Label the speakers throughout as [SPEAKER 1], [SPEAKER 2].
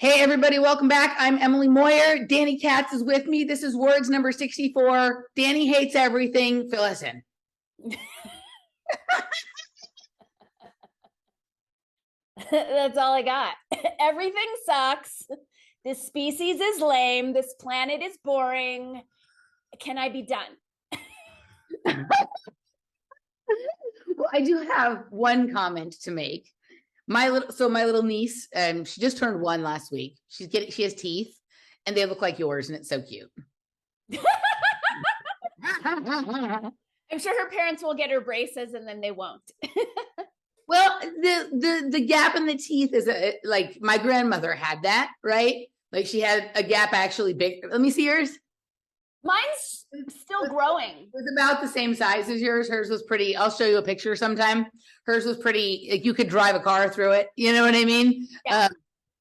[SPEAKER 1] Hey, everybody, welcome back. I'm Emily Moyer. Dani Katz is with me. This is words number 64. Dani hates everything. Fill us in.
[SPEAKER 2] That's all I got. Everything sucks. This species is lame. This planet is boring. Can I be done?
[SPEAKER 1] Well, I do have one comment to make. My little niece, she just turned 1 last week. She has teeth, and they look like yours, and it's so cute.
[SPEAKER 2] I'm sure her parents will get her braces, and then they won't.
[SPEAKER 1] Well, the gap in the teeth is like my grandmother had that, right? Like she had a gap actually big. Let me see yours.
[SPEAKER 2] Mine's still growing.
[SPEAKER 1] It was about the same size as yours. Hers was pretty. I'll show you a picture sometime. Hers was pretty, like you could drive a car through it. You know what I mean? Yeah.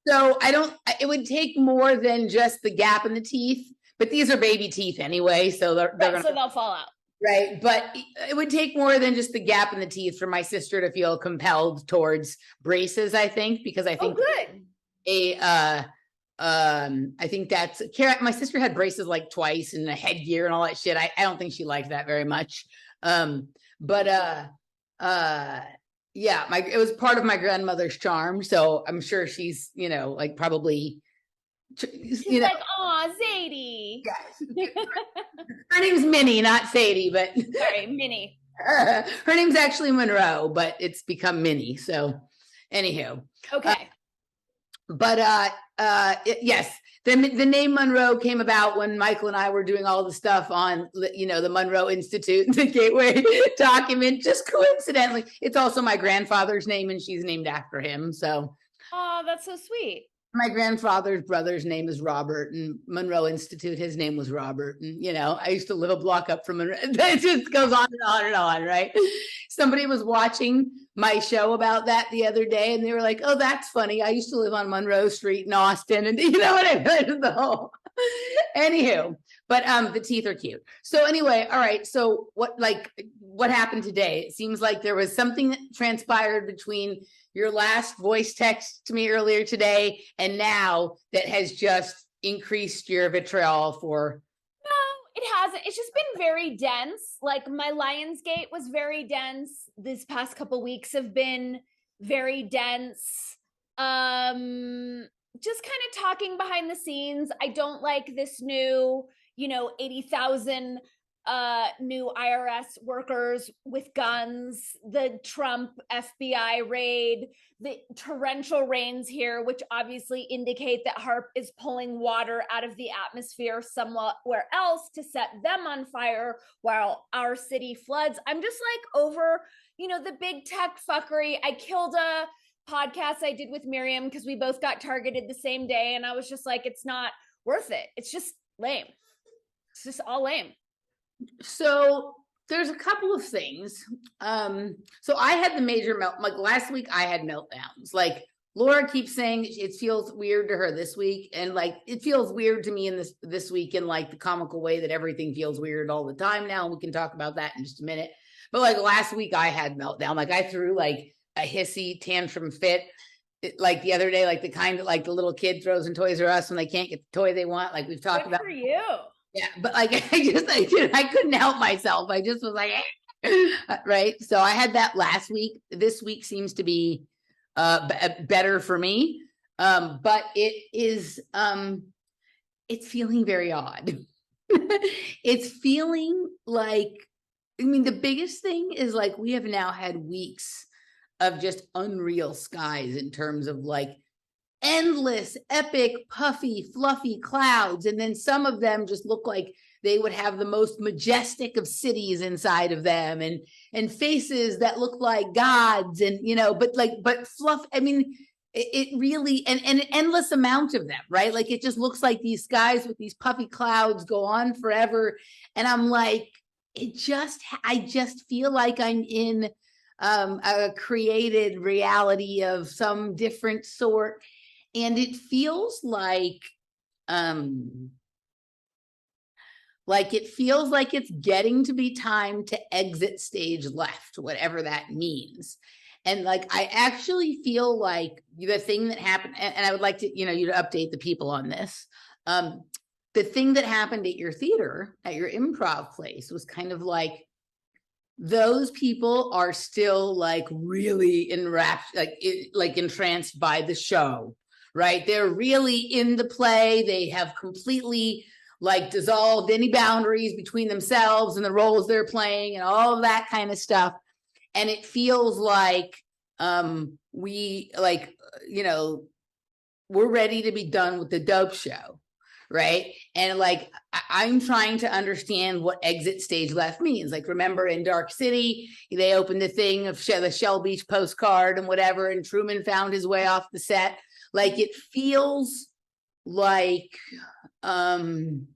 [SPEAKER 1] So it would take more than just the gap in the teeth, but these are baby teeth anyway. So
[SPEAKER 2] they'll fall out.
[SPEAKER 1] Right. But it would take more than just the gap in the teeth for my sister to feel compelled towards braces, I think, because I think I think that's my sister had braces like twice and a headgear and all that shit. I don't think she liked that very much. Yeah, it was part of my grandmother's charm. So I'm sure she's, like probably,
[SPEAKER 2] she's like, aw, Zadie.
[SPEAKER 1] Yeah. Her name's Minnie, not Sadie, but
[SPEAKER 2] sorry, Minnie.
[SPEAKER 1] Her name's actually Monroe, but it's become Minnie. So anywho.
[SPEAKER 2] Okay.
[SPEAKER 1] Yes, the name Monroe came about when Michael and I were doing all the stuff on, the Monroe Institute, the Gateway document. Just coincidentally, it's also my grandfather's name, and she's named after him. So,
[SPEAKER 2] oh, that's so sweet.
[SPEAKER 1] My grandfather's brother's name is Robert, and Monroe Institute, his name was Robert. And, I used to live a block up from Monroe. It just goes on and on and on, right? Somebody was watching my show about that the other day, and they were like, oh, that's funny. I used to live on Monroe Street in Austin. And you know what I mean? Anywho, but the teeth are cute. So anyway, all right. So what happened today? It seems like there was something that transpired between your last voice text to me earlier today and now that has just increased your vitriol for.
[SPEAKER 2] No, it hasn't. It's just been very dense. Like my Lionsgate was very dense. These past couple weeks have been very dense. Just kind of talking behind the scenes. I don't like this new, 80,000 new IRS workers with guns, the Trump FBI raid, the torrential rains here, which obviously indicate that HAARP is pulling water out of the atmosphere somewhere else to set them on fire while our city floods. I'm just like over, the big tech fuckery. I killed a podcast I did with Miriam because we both got targeted the same day, and I was just like, it's not worth it. It's just lame. It's just all lame.
[SPEAKER 1] So there's a couple of things. So I had the major like last week I had meltdowns. Like Laura keeps saying it feels weird to her this week. And like, it feels weird to me in this week in like the comical way that everything feels weird all the time now. And we can talk about that in just a minute. But like last week I had meltdown. Like I threw like a hissy tantrum fit. Like the other day, like the kind that like the little kid throws in Toys R Us when they can't get the toy they want. Like we've talked about.
[SPEAKER 2] Good for you.
[SPEAKER 1] Yeah, but like I couldn't help myself. I just was like, right. So I had that last week. This week seems to be better for me, but it is it's feeling very odd. It's feeling like, the biggest thing is like we have now had weeks of just unreal skies in terms of like endless, epic, puffy, fluffy clouds. And then some of them just look like they would have the most majestic of cities inside of them and faces that look like gods and, but fluff. It really, and an endless amount of them, right? Like it just looks like these skies with these puffy clouds go on forever. And I'm like, I just feel like I'm in a created reality of some different sort. And it feels like it's getting to be time to exit stage left, whatever that means. And like, I actually feel like the thing that happened, and I would like to, you to update the people on this. The thing that happened at your theater, at your improv place, was kind of like, those people are still like really enraptured, like entranced by the show, right? They're really in the play. They have completely like dissolved any boundaries between themselves and the roles they're playing and all of that kind of stuff. And it feels like we like, we're ready to be done with the dope show, right? And like, I'm trying to understand what exit stage left means. Like, remember in Dark City, they opened the thing of the Shell Beach postcard and whatever, and Truman found his way off the set. Like, it feels like that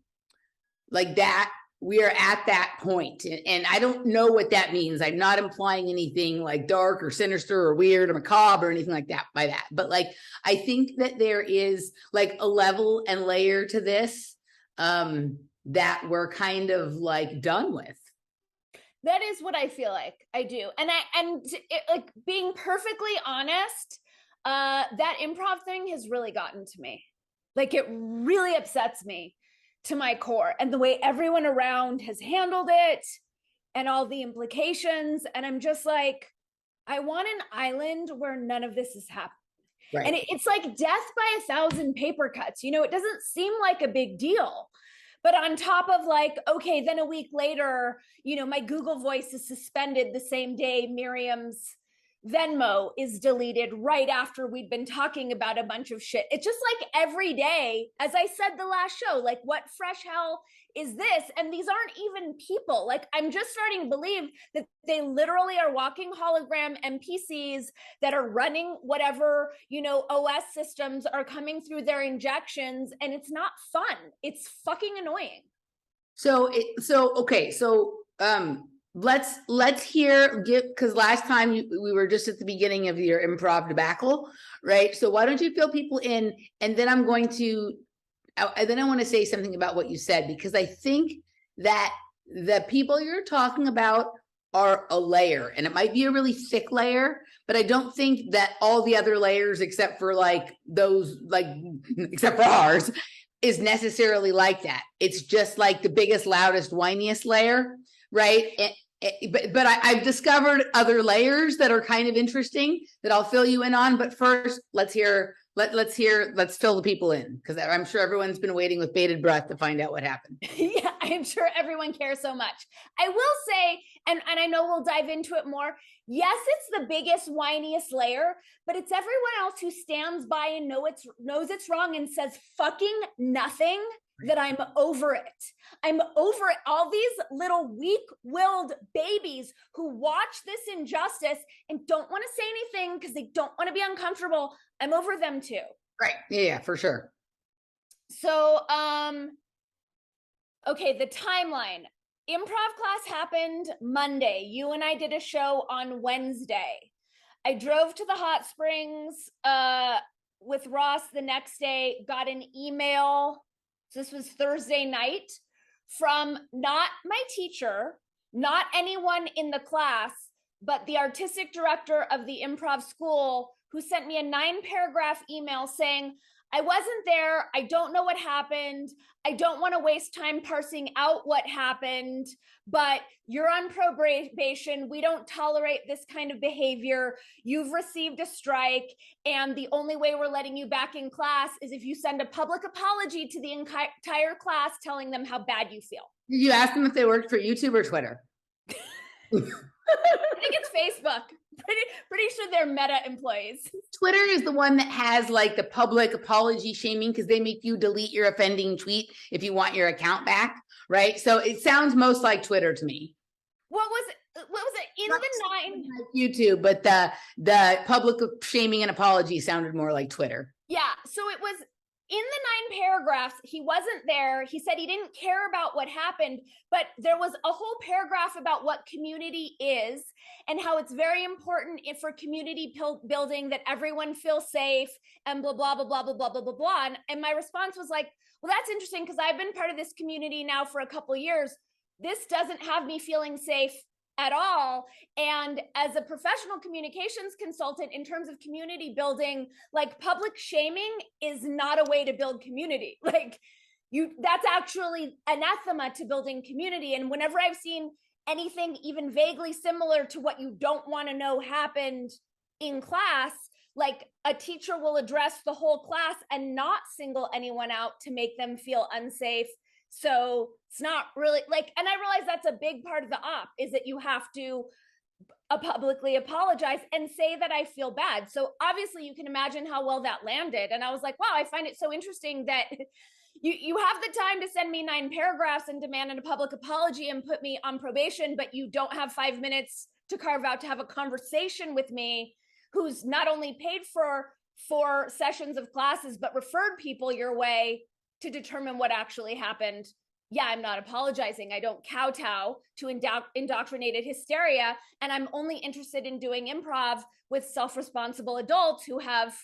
[SPEAKER 1] we are at that point. And I don't know what that means. I'm not implying anything like dark or sinister or weird or macabre or anything like that by that. But like, I think that there is like a level and layer to this that we're kind of like done with.
[SPEAKER 2] That is what I feel like. I do. And like, being perfectly honest, that improv thing has really gotten to me. Like, it really upsets me to my core, and the way everyone around has handled it and all the implications. And I'm just like, I want an island where none of this is happening. Right. And it's like death by 1,000 paper cuts. It doesn't seem like a big deal. But on top of like, okay, then a week later, my Google Voice is suspended the same day Miriam's Venmo is deleted right after we'd been talking about a bunch of shit. It's just like every day, as I said the last show, like, what fresh hell is this? And these aren't even people. Like, I'm just starting to believe that they literally are walking hologram NPCs that are running whatever, OS systems are coming through their injections, and it's not fun. It's fucking annoying.
[SPEAKER 1] Let's hear, because last time we were just at the beginning of your improv debacle, right? So why don't you fill people in, and then I want to say something about what you said, because I think that the people you're talking about are a layer, and it might be a really thick layer, but I don't think that all the other layers except for except for ours is necessarily like that. It's just like the biggest, loudest, whiniest layer, right? But I've discovered other layers that are kind of interesting that I'll fill you in on. But first, let's fill the people in, because I'm sure everyone's been waiting with bated breath to find out what happened.
[SPEAKER 2] Yeah, I'm sure everyone cares so much. I will say, and I know we'll dive into it more, yes, it's the biggest, whiniest layer, but it's everyone else who stands by and knows it's wrong and says fucking nothing, that I'm over it. I'm over it. All these little weak-willed babies who watch this injustice and don't want to say anything because they don't want to be uncomfortable. I'm over them too.
[SPEAKER 1] Right. Yeah, for sure.
[SPEAKER 2] So, okay, the timeline. Improv class happened Monday. You and I did a show on Wednesday. I drove to the hot springs with Ross the next day, got an email. So this was Thursday night, from not my teacher, not anyone in the class, but the artistic director of the improv school, who sent me a 9-paragraph email saying, I wasn't there. I don't know what happened. I don't want to waste time parsing out what happened, but you're on probation. We don't tolerate this kind of behavior. You've received a strike, and the only way we're letting you back in class is if you send a public apology to the entire class telling them how bad you feel.
[SPEAKER 1] Did you ask them if they worked for YouTube or Twitter?
[SPEAKER 2] I think it's Facebook. Pretty sure they're Meta employees.
[SPEAKER 1] Twitter is the one that has like the public apology shaming, because they make you delete your offending tweet if you want your account back, right? So it sounds most like Twitter to me.
[SPEAKER 2] What was it in the 9?
[SPEAKER 1] Like YouTube, but the public shaming and apology sounded more like Twitter.
[SPEAKER 2] Yeah, so it was in the 9 paragraphs. He wasn't there. He said he didn't care about what happened, but there was a whole paragraph about what community is and how it's very important for community building that everyone feels safe and blah, blah, blah, blah, blah, blah, blah, blah, blah. And my response was like, well, that's interesting, because I've been part of this community now for a couple of years. This doesn't have me feeling safe at all. And as a professional communications consultant, in terms of community building, like public shaming is not a way to build community. Like that's actually anathema to building community. And whenever I've seen anything even vaguely similar to what you don't want to know happened in class, like a teacher will address the whole class and not single anyone out to make them feel unsafe. So it's not really like, and I realize that's a big part of the op, is that you have to publicly apologize and say that I feel bad. So obviously you can imagine how well that landed. And I was like, wow, I find it so interesting that you have the time to send me 9 paragraphs and demand a public apology and put me on probation, but you don't have 5 minutes to carve out to have a conversation with me, who's not only paid for 4 sessions of classes, but referred people your way to determine what actually happened. Yeah, I'm not apologizing. I don't kowtow to indoctrinated hysteria. And I'm only interested in doing improv with self-responsible adults who have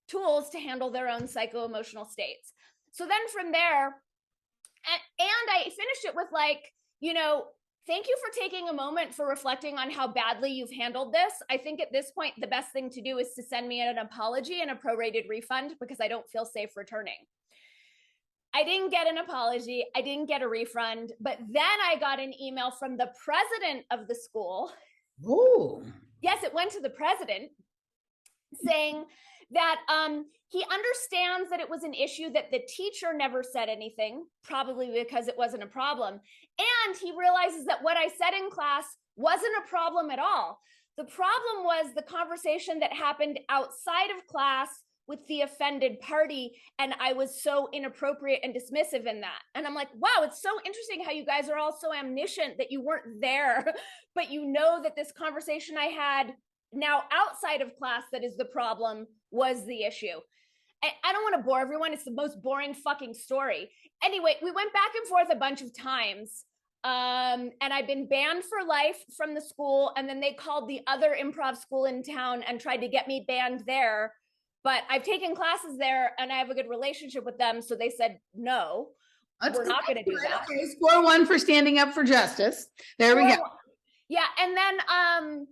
[SPEAKER 2] tools to handle their own psycho-emotional states. So then from there, and I finished it with like, you know, thank you for taking a moment for reflecting on how badly you've handled this. I think at this point, the best thing to do is to send me an apology and a prorated refund, because I don't feel safe returning. I didn't get an apology. I didn't get a refund, but then I got an email from the president of the school.
[SPEAKER 1] Ooh.
[SPEAKER 2] Yes, it went to the president, saying that he understands that it was an issue that the teacher never said anything, probably because it wasn't a problem. And he realizes that what I said in class wasn't a problem at all. The problem was the conversation that happened outside of class with the offended party, and I was so inappropriate and dismissive in that. And I'm like, wow, it's so interesting how you guys are all so omniscient that you weren't there, but you know that this conversation I had now outside of class that is the problem was the issue. I don't want to bore everyone. It's the most boring fucking story. Anyway, we went back and forth a bunch of times. And I've been banned for life from the school. And then they called the other improv school in town and tried to get me banned there. But I've taken classes there and I have a good relationship with them. So they said, no, we're not going to do that.
[SPEAKER 1] Okay, score 1 for standing up for justice. There we go.
[SPEAKER 2] Yeah. And then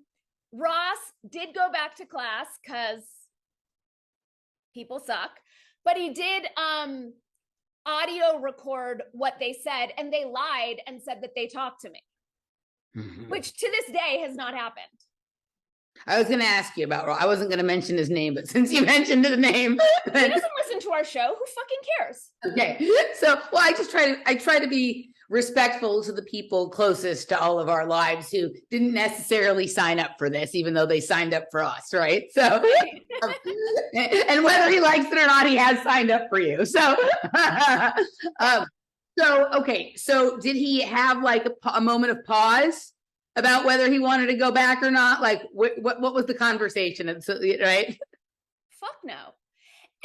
[SPEAKER 2] Ross did go back to class because people suck, but he did audio record what they said, and they lied and said that they talked to me, which to this day has not happened.
[SPEAKER 1] I was going to ask you about Ross. I wasn't going to mention his name, but since you mentioned his name,
[SPEAKER 2] he doesn't listen to our show. Who fucking cares?
[SPEAKER 1] Okay, so well, I try to be respectful to the people closest to all of our lives who didn't necessarily sign up for this, even though they signed up for us, right? So, and whether he likes it or not, he has signed up for you. So, okay. So did he have like a moment of pause about whether he wanted to go back or not? Like what was the conversation? And so, right?
[SPEAKER 2] Fuck no.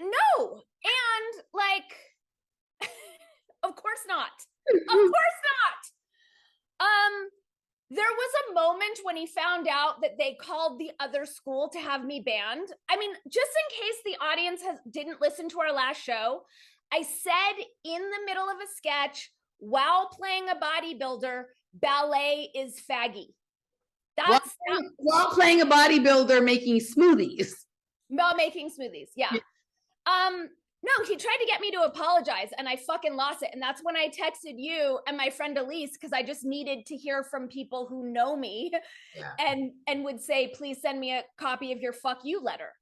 [SPEAKER 2] No. And like, of course not. Of course not. There was a moment when he found out that they called the other school to have me banned. I mean, just in case the audience didn't listen to our last show, I said in the middle of a sketch, while playing a bodybuilder, ballet is faggy. That's
[SPEAKER 1] while playing a bodybuilder making smoothies.
[SPEAKER 2] While making smoothies, yeah. No, he tried to get me to apologize and I fucking lost it. And that's when I texted you and my friend Elise, because I just needed to hear from people who know me and would say, please send me a copy of your fuck you letter.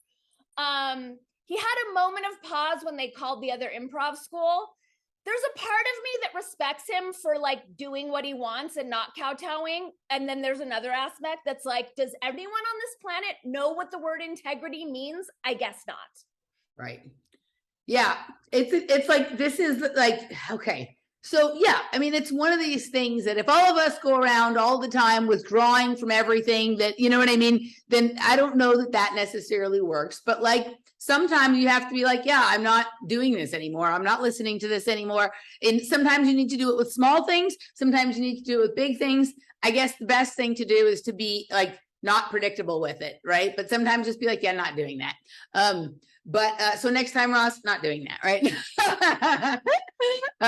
[SPEAKER 2] He had a moment of pause when they called the other improv school. There's a part of me that respects him for like doing what he wants and not kowtowing. And then there's another aspect that's like, does everyone on this planet know what the word integrity means? I guess not.
[SPEAKER 1] Right. Yeah, it's like, this is like, okay. So yeah, I mean, it's one of these things that if all of us go around all the time withdrawing from everything that, you know what I mean, then I don't know that that necessarily works. But like, sometimes you have to be like, yeah, I'm not doing this anymore. I'm not listening to this anymore. And sometimes you need to do it with small things. Sometimes you need to do it with big things. I guess the best thing to do is to be like, not predictable with it, right? But sometimes just be like, yeah, not doing that. So next time, Ross, not doing that, right?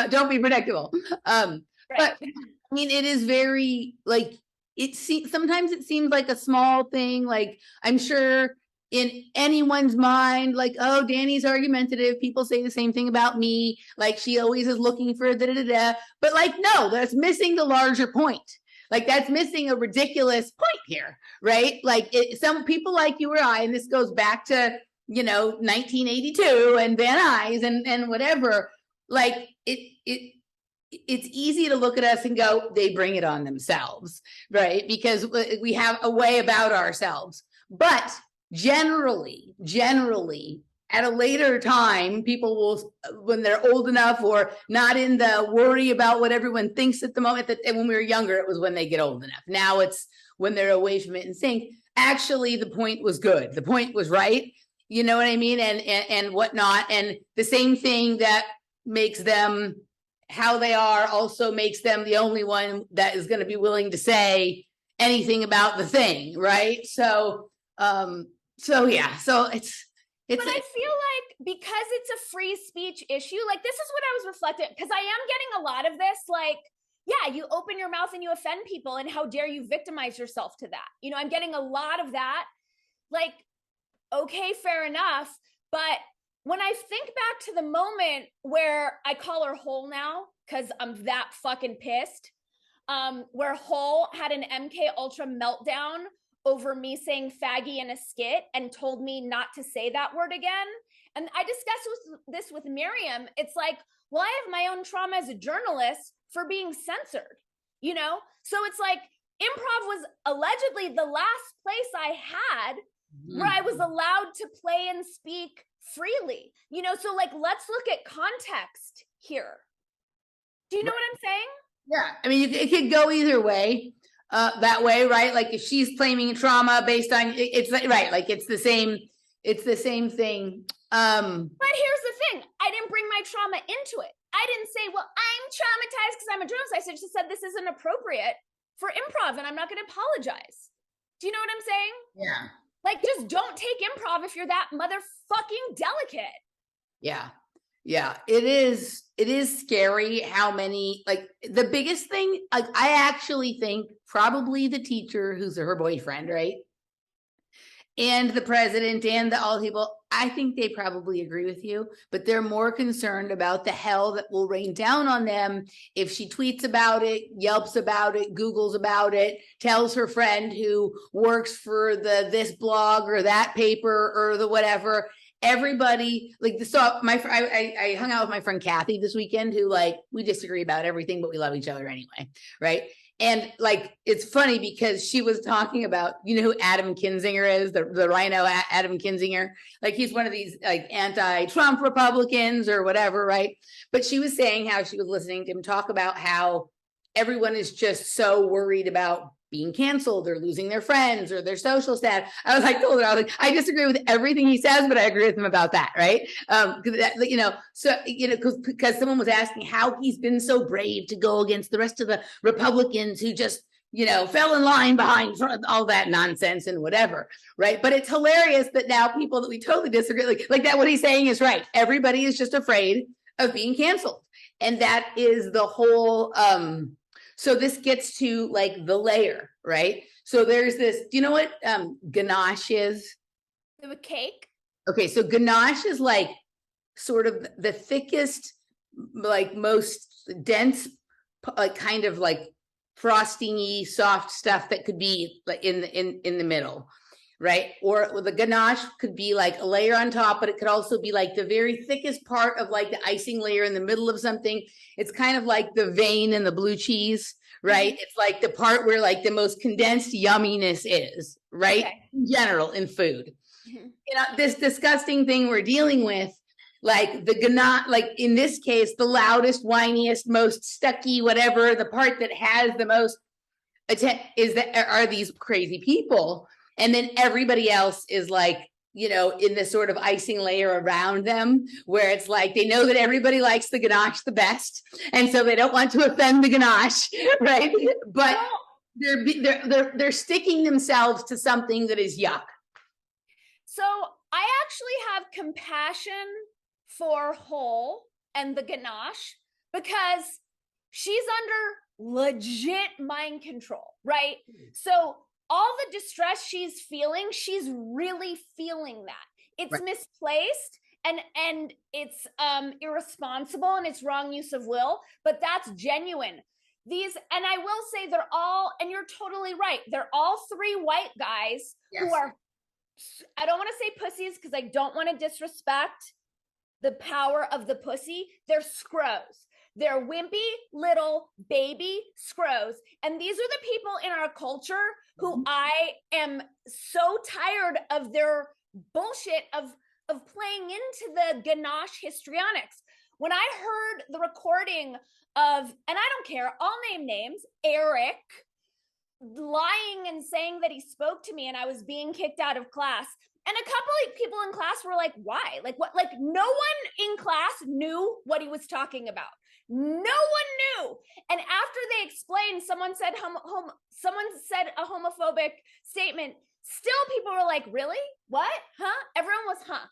[SPEAKER 1] Don't be predictable.
[SPEAKER 2] Right.
[SPEAKER 1] But I mean, it is very like, sometimes it seems like a small thing. Like, I'm sure in anyone's mind, like, oh, Dani's argumentative. People say the same thing about me. Like, she always is looking for da-da-da-da. But like, no, that's missing the larger point. Like, that's missing a ridiculous point here, right? Like, some people like you or I, and this goes back to, 1982 and Van Nuys and whatever, like, it's easy to look at us and go, they bring it on themselves, right? Because we have a way about ourselves. But generally, at a later time, people will, when they're old enough or not in the worry about what everyone thinks at the moment, that when we were younger, it was when they get old enough. Now it's when they're away from it and think, actually, the point was good. The point was right. You know what I mean? And whatnot. And the same thing that makes them how they are also makes them the only one that is going to be willing to say anything about the thing, right? So yeah, so it's
[SPEAKER 2] but I feel like because it's a free speech issue, like this is what I was reflecting, because I am getting a lot of this, like, yeah, you open your mouth and you offend people, and how dare you victimize yourself to that? I'm getting a lot of that. Like, okay, fair enough, but when I think back to the moment where I call her Whole now, because I'm that fucking pissed, where Whole had an MK Ultra meltdown over me saying faggy in a skit and told me not to say that word again. And I discussed this with Miriam. It's like, well, I have my own trauma as a journalist for being censored, So it's like, improv was allegedly the last place I had where I was allowed to play and speak freely, so like, let's look at context here. Do you know what I'm saying?
[SPEAKER 1] Yeah, I mean, it could go either way, that way, right? Like, if she's claiming trauma based on, it's right, like, it's the same thing.
[SPEAKER 2] But here's the thing, I didn't bring my trauma into it. I didn't say, well, I'm traumatized because I'm a journalist. I just said this isn't appropriate for improv and I'm not going to apologize. Do you know what I'm saying?
[SPEAKER 1] Yeah.
[SPEAKER 2] Like, just don't take improv if you're that motherfucking delicate.
[SPEAKER 1] Yeah. It is scary how many, like, the biggest thing, like, I actually think probably the teacher who's her boyfriend, right? And the president and all people, I think they probably agree with you, but they're more concerned about the hell that will rain down on them if she tweets about it, Yelps about it, Googles about it, tells her friend who works for this blog or that paper or the whatever. Everybody, like, so I hung out with my friend Kathy this weekend, who, like, we disagree about everything, but we love each other anyway, right? And, like, it's funny because she was talking about, who Adam Kinzinger is, the rhino Adam Kinzinger. Like, he's one of these, like, anti-Trump Republicans or whatever, right? But she was saying how she was listening to him talk about how everyone is just so worried about being canceled or losing their friends or their social status. I was like, I disagree with everything he says, but I agree with him about that, right? Because someone was asking how he's been so brave to go against the rest of the Republicans who just, fell in line behind all that nonsense and whatever, right? But it's hilarious that now people that we totally disagree, like that, what he's saying is right. Everybody is just afraid of being canceled. And that is the whole, so this gets to, like, the layer, right? So there's this, do you know what ganache is?
[SPEAKER 2] The cake?
[SPEAKER 1] Okay, so ganache is, like, sort of the thickest, like, most dense, like, kind of like frosting-y, soft stuff that could be, like, in the middle, right? Or the ganache could be like a layer on top, but it could also be like the very thickest part of, like, the icing layer in the middle of something. It's kind of like the vein in the blue cheese, right? It's like the part where, like, the most condensed yumminess is, right? Okay. In general, in food. This disgusting thing we're dealing with, like the ganache, like in this case, the loudest, whiniest, most stucky, whatever, the part that has the most are these crazy people. And then everybody else is, like, in this sort of icing layer around them, where it's like they know that everybody likes the ganache the best, and so they don't want to offend the ganache, right? But they're sticking themselves to something that is yuck.
[SPEAKER 2] So I actually have compassion for Whole and the ganache, because she's under legit mind control, right? So all the distress she's feeling, she's really feeling that. It's misplaced and it's irresponsible and it's wrong use of will, but that's genuine. These, and I will say they're all, and you're totally right, they're all three white guys who are, I don't want to say pussies because I don't want to disrespect the power of the pussy. They're scrows. They're wimpy little baby scrows. And these are the people in our culture who I am so tired of their bullshit of playing into the ganache histrionics. When I heard the recording of, and I don't care, I'll name names, Eric lying and saying that he spoke to me and I was being kicked out of class. And a couple of people in class were like, why? Like what? Like no one in class knew what he was talking about. No one knew. And after they explained, someone said someone said a homophobic statement. Still people were like, really? What? Huh? Everyone was, huh?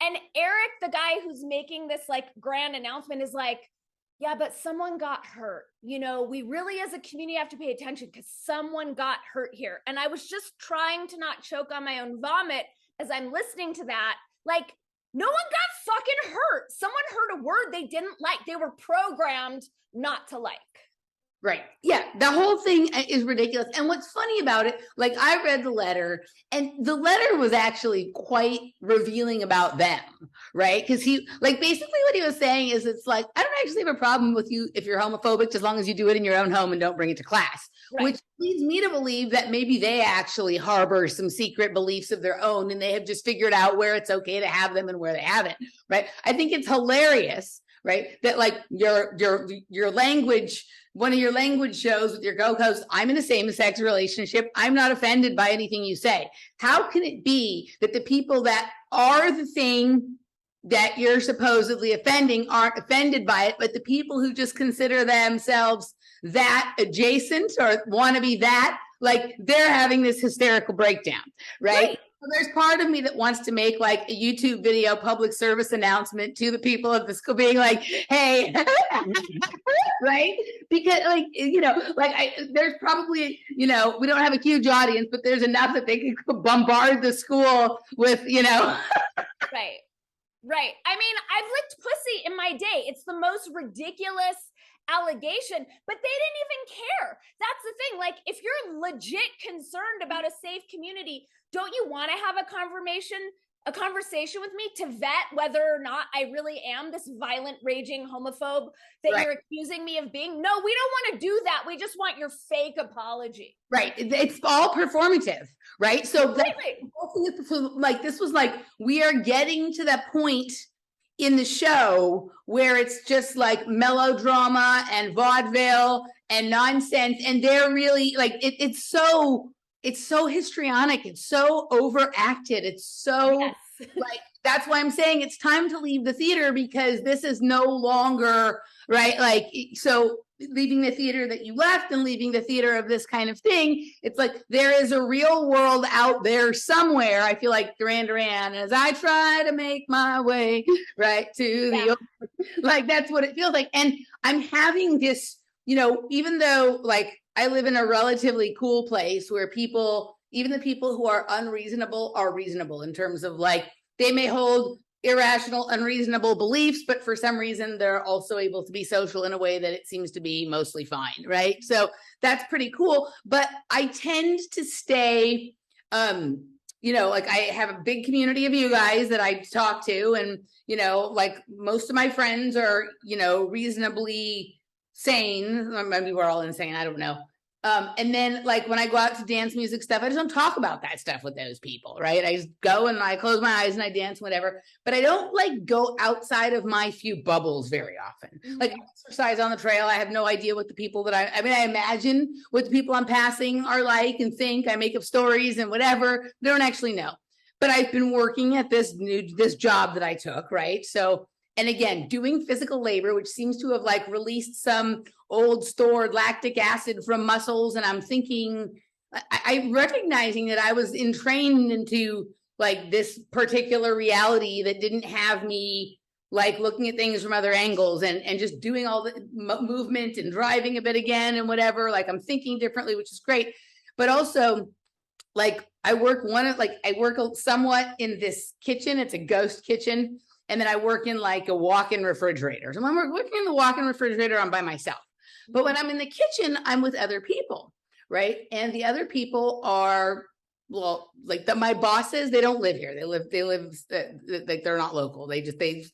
[SPEAKER 2] And Eric, the guy who's making this like grand announcement, is like, yeah, but someone got hurt. You know, we really as a community have to pay attention because someone got hurt here. And I was just trying to not choke on my own vomit as I'm listening to that. Like, no one got fucking hurt. Someone heard a word they didn't like. They were programmed not to like.
[SPEAKER 1] Right. Yeah. The whole thing is ridiculous. And what's funny about it, like I read the letter and the letter was actually quite revealing about them. Right. Because he, like, basically what he was saying is it's like, I don't actually have a problem with you if you're homophobic, as long as you do it in your own home and don't bring it to class. Right. Which leads me to believe that maybe they actually harbor some secret beliefs of their own and they have just figured out where it's okay to have them and where they haven't. Right. I think it's hilarious. Right. That like your language, one of your language shows with your co-host, I'm in a same-sex relationship. I'm not offended by anything you say. How can it be that the people that are the thing that you're supposedly offending aren't offended by it, but the people who just consider themselves that adjacent or want to be that, like they're having this hysterical breakdown, right? There's part of me that wants to make like a YouTube video public service announcement to the people of the school being like, hey, right? Because like, you know, like there's probably, you know, we don't have a huge audience, but there's enough that they can bombard the school with, you know.
[SPEAKER 2] Right. Right. I mean, I've licked pussy in my day. It's the most ridiculous allegation, but they didn't even care. That's the thing. Like, if you're legit concerned about a safe community, don't you want to have a conversation with me to vet whether or not I really am this violent, raging homophobe that you're accusing me of being? No, we don't want to do that. We just want your fake apology.
[SPEAKER 1] Right. It's all performative, right? So like this was like, we are getting to that point in the show where it's just like melodrama and vaudeville and nonsense. And they're really like, it's so histrionic. It's so overacted. It's so like, that's why I'm saying it's time to leave the theater because this is no longer right. Like, so leaving the theater that you left and leaving the theater of this kind of thing, it's like there is a real world out there somewhere. I feel like Duran Duran, as I try to make my way right to the like that's what it feels like. And I'm having this, you know, even though like I live in a relatively cool place where people, even the people who are unreasonable are reasonable in terms of like they may hold irrational, unreasonable beliefs, but for some reason they're also able to be social in a way that it seems to be mostly fine, right? So that's pretty cool. But I tend to stay, you know, like I have a big community of you guys that I talk to, and you know, like most of my friends are, you know, reasonably sane. Maybe we're all insane. I don't know. And then like when I go out to dance music stuff, I just don't talk about that stuff with those people, right? I just go and I close my eyes and I dance, whatever. But I don't like go outside of my few bubbles very often. Mm-hmm. Like I exercise on the trail. I have no idea what the people that I mean, I imagine what the people I'm passing are like and think. I make up stories and whatever. They don't actually know. But I've been working at this job that I took, right? So, and again, doing physical labor, which seems to have like released some old stored lactic acid from muscles. And I'm thinking, I'm recognizing that I was entrained into like this particular reality that didn't have me like looking at things from other angles and just doing all the movement and driving a bit again and whatever. Like I'm thinking differently, which is great. But also, like I work somewhat in this kitchen. It's a ghost kitchen. And then I work in like a walk-in refrigerator. So when I'm working in the walk-in refrigerator, I'm by myself. But when I'm in the kitchen, I'm with other people, right? And the other people are, well, like my bosses, they don't live here. They live like they're not local. They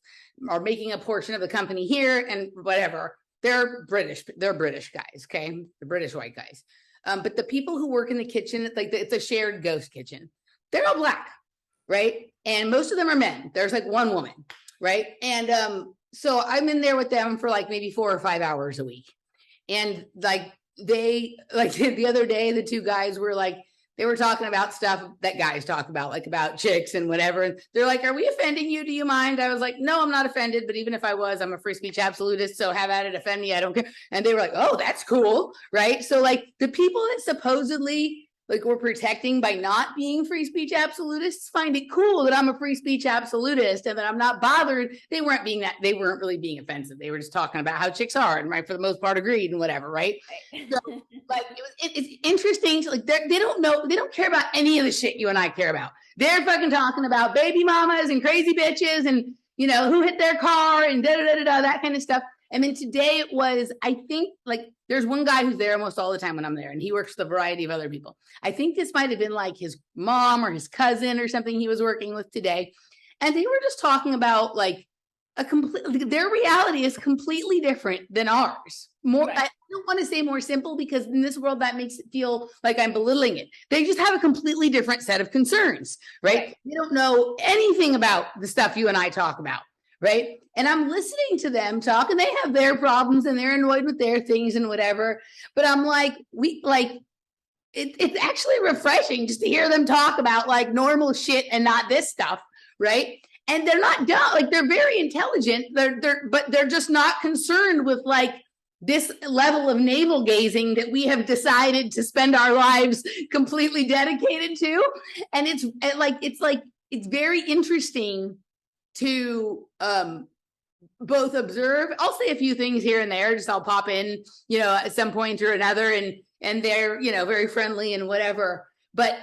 [SPEAKER 1] are making a portion of the company here and whatever. They're British guys, okay? The British white guys. But the people who work in the kitchen, it's a shared ghost kitchen. They're all Black, right? And most of them are men. There's like one woman, right? And so I'm in there with them for like maybe 4 or 5 hours a week. And like the other day, the two guys were like, they were talking about stuff that guys talk about, like about chicks and whatever. And they're like, are we offending you? Do you mind? I was like, no, I'm not offended. But even if I was, I'm a free speech absolutist. So have at it, offend me. I don't care. And they were like, oh, that's cool. Right. So like the people that supposedly like we're protecting by not being free speech absolutists find it cool that I'm a free speech absolutist and that I'm not bothered. They weren't really being offensive. They were just talking about how chicks are and right for the most part agreed and whatever, right? So like it's interesting to, like they don't care about any of the shit you and I care about. They're fucking talking about baby mamas and crazy bitches and you know who hit their car and that kind of stuff. And then today it was, I think, like, there's one guy who's there almost all the time when I'm there, and he works with a variety of other people. I think this might have been like his mom or his cousin or something he was working with today. And they were just talking about like their reality is completely different than ours. Right. I don't want to say more simple because in this world that makes it feel like I'm belittling it. They just have a completely different set of concerns, right? They don't know anything about the stuff you and I talk about. Right. And I'm listening to them talk and they have their problems and they're annoyed with their things and whatever. But I'm like, it's actually refreshing just to hear them talk about like normal shit and not this stuff. Right. And they're not dumb. Like they're very intelligent. But they're just not concerned with like this level of navel gazing that we have decided to spend our lives completely dedicated to. And it's very interesting to both observe. I'll say a few things here and there, just I'll pop in, you know, at some point or another, and they're, you know, very friendly and whatever. But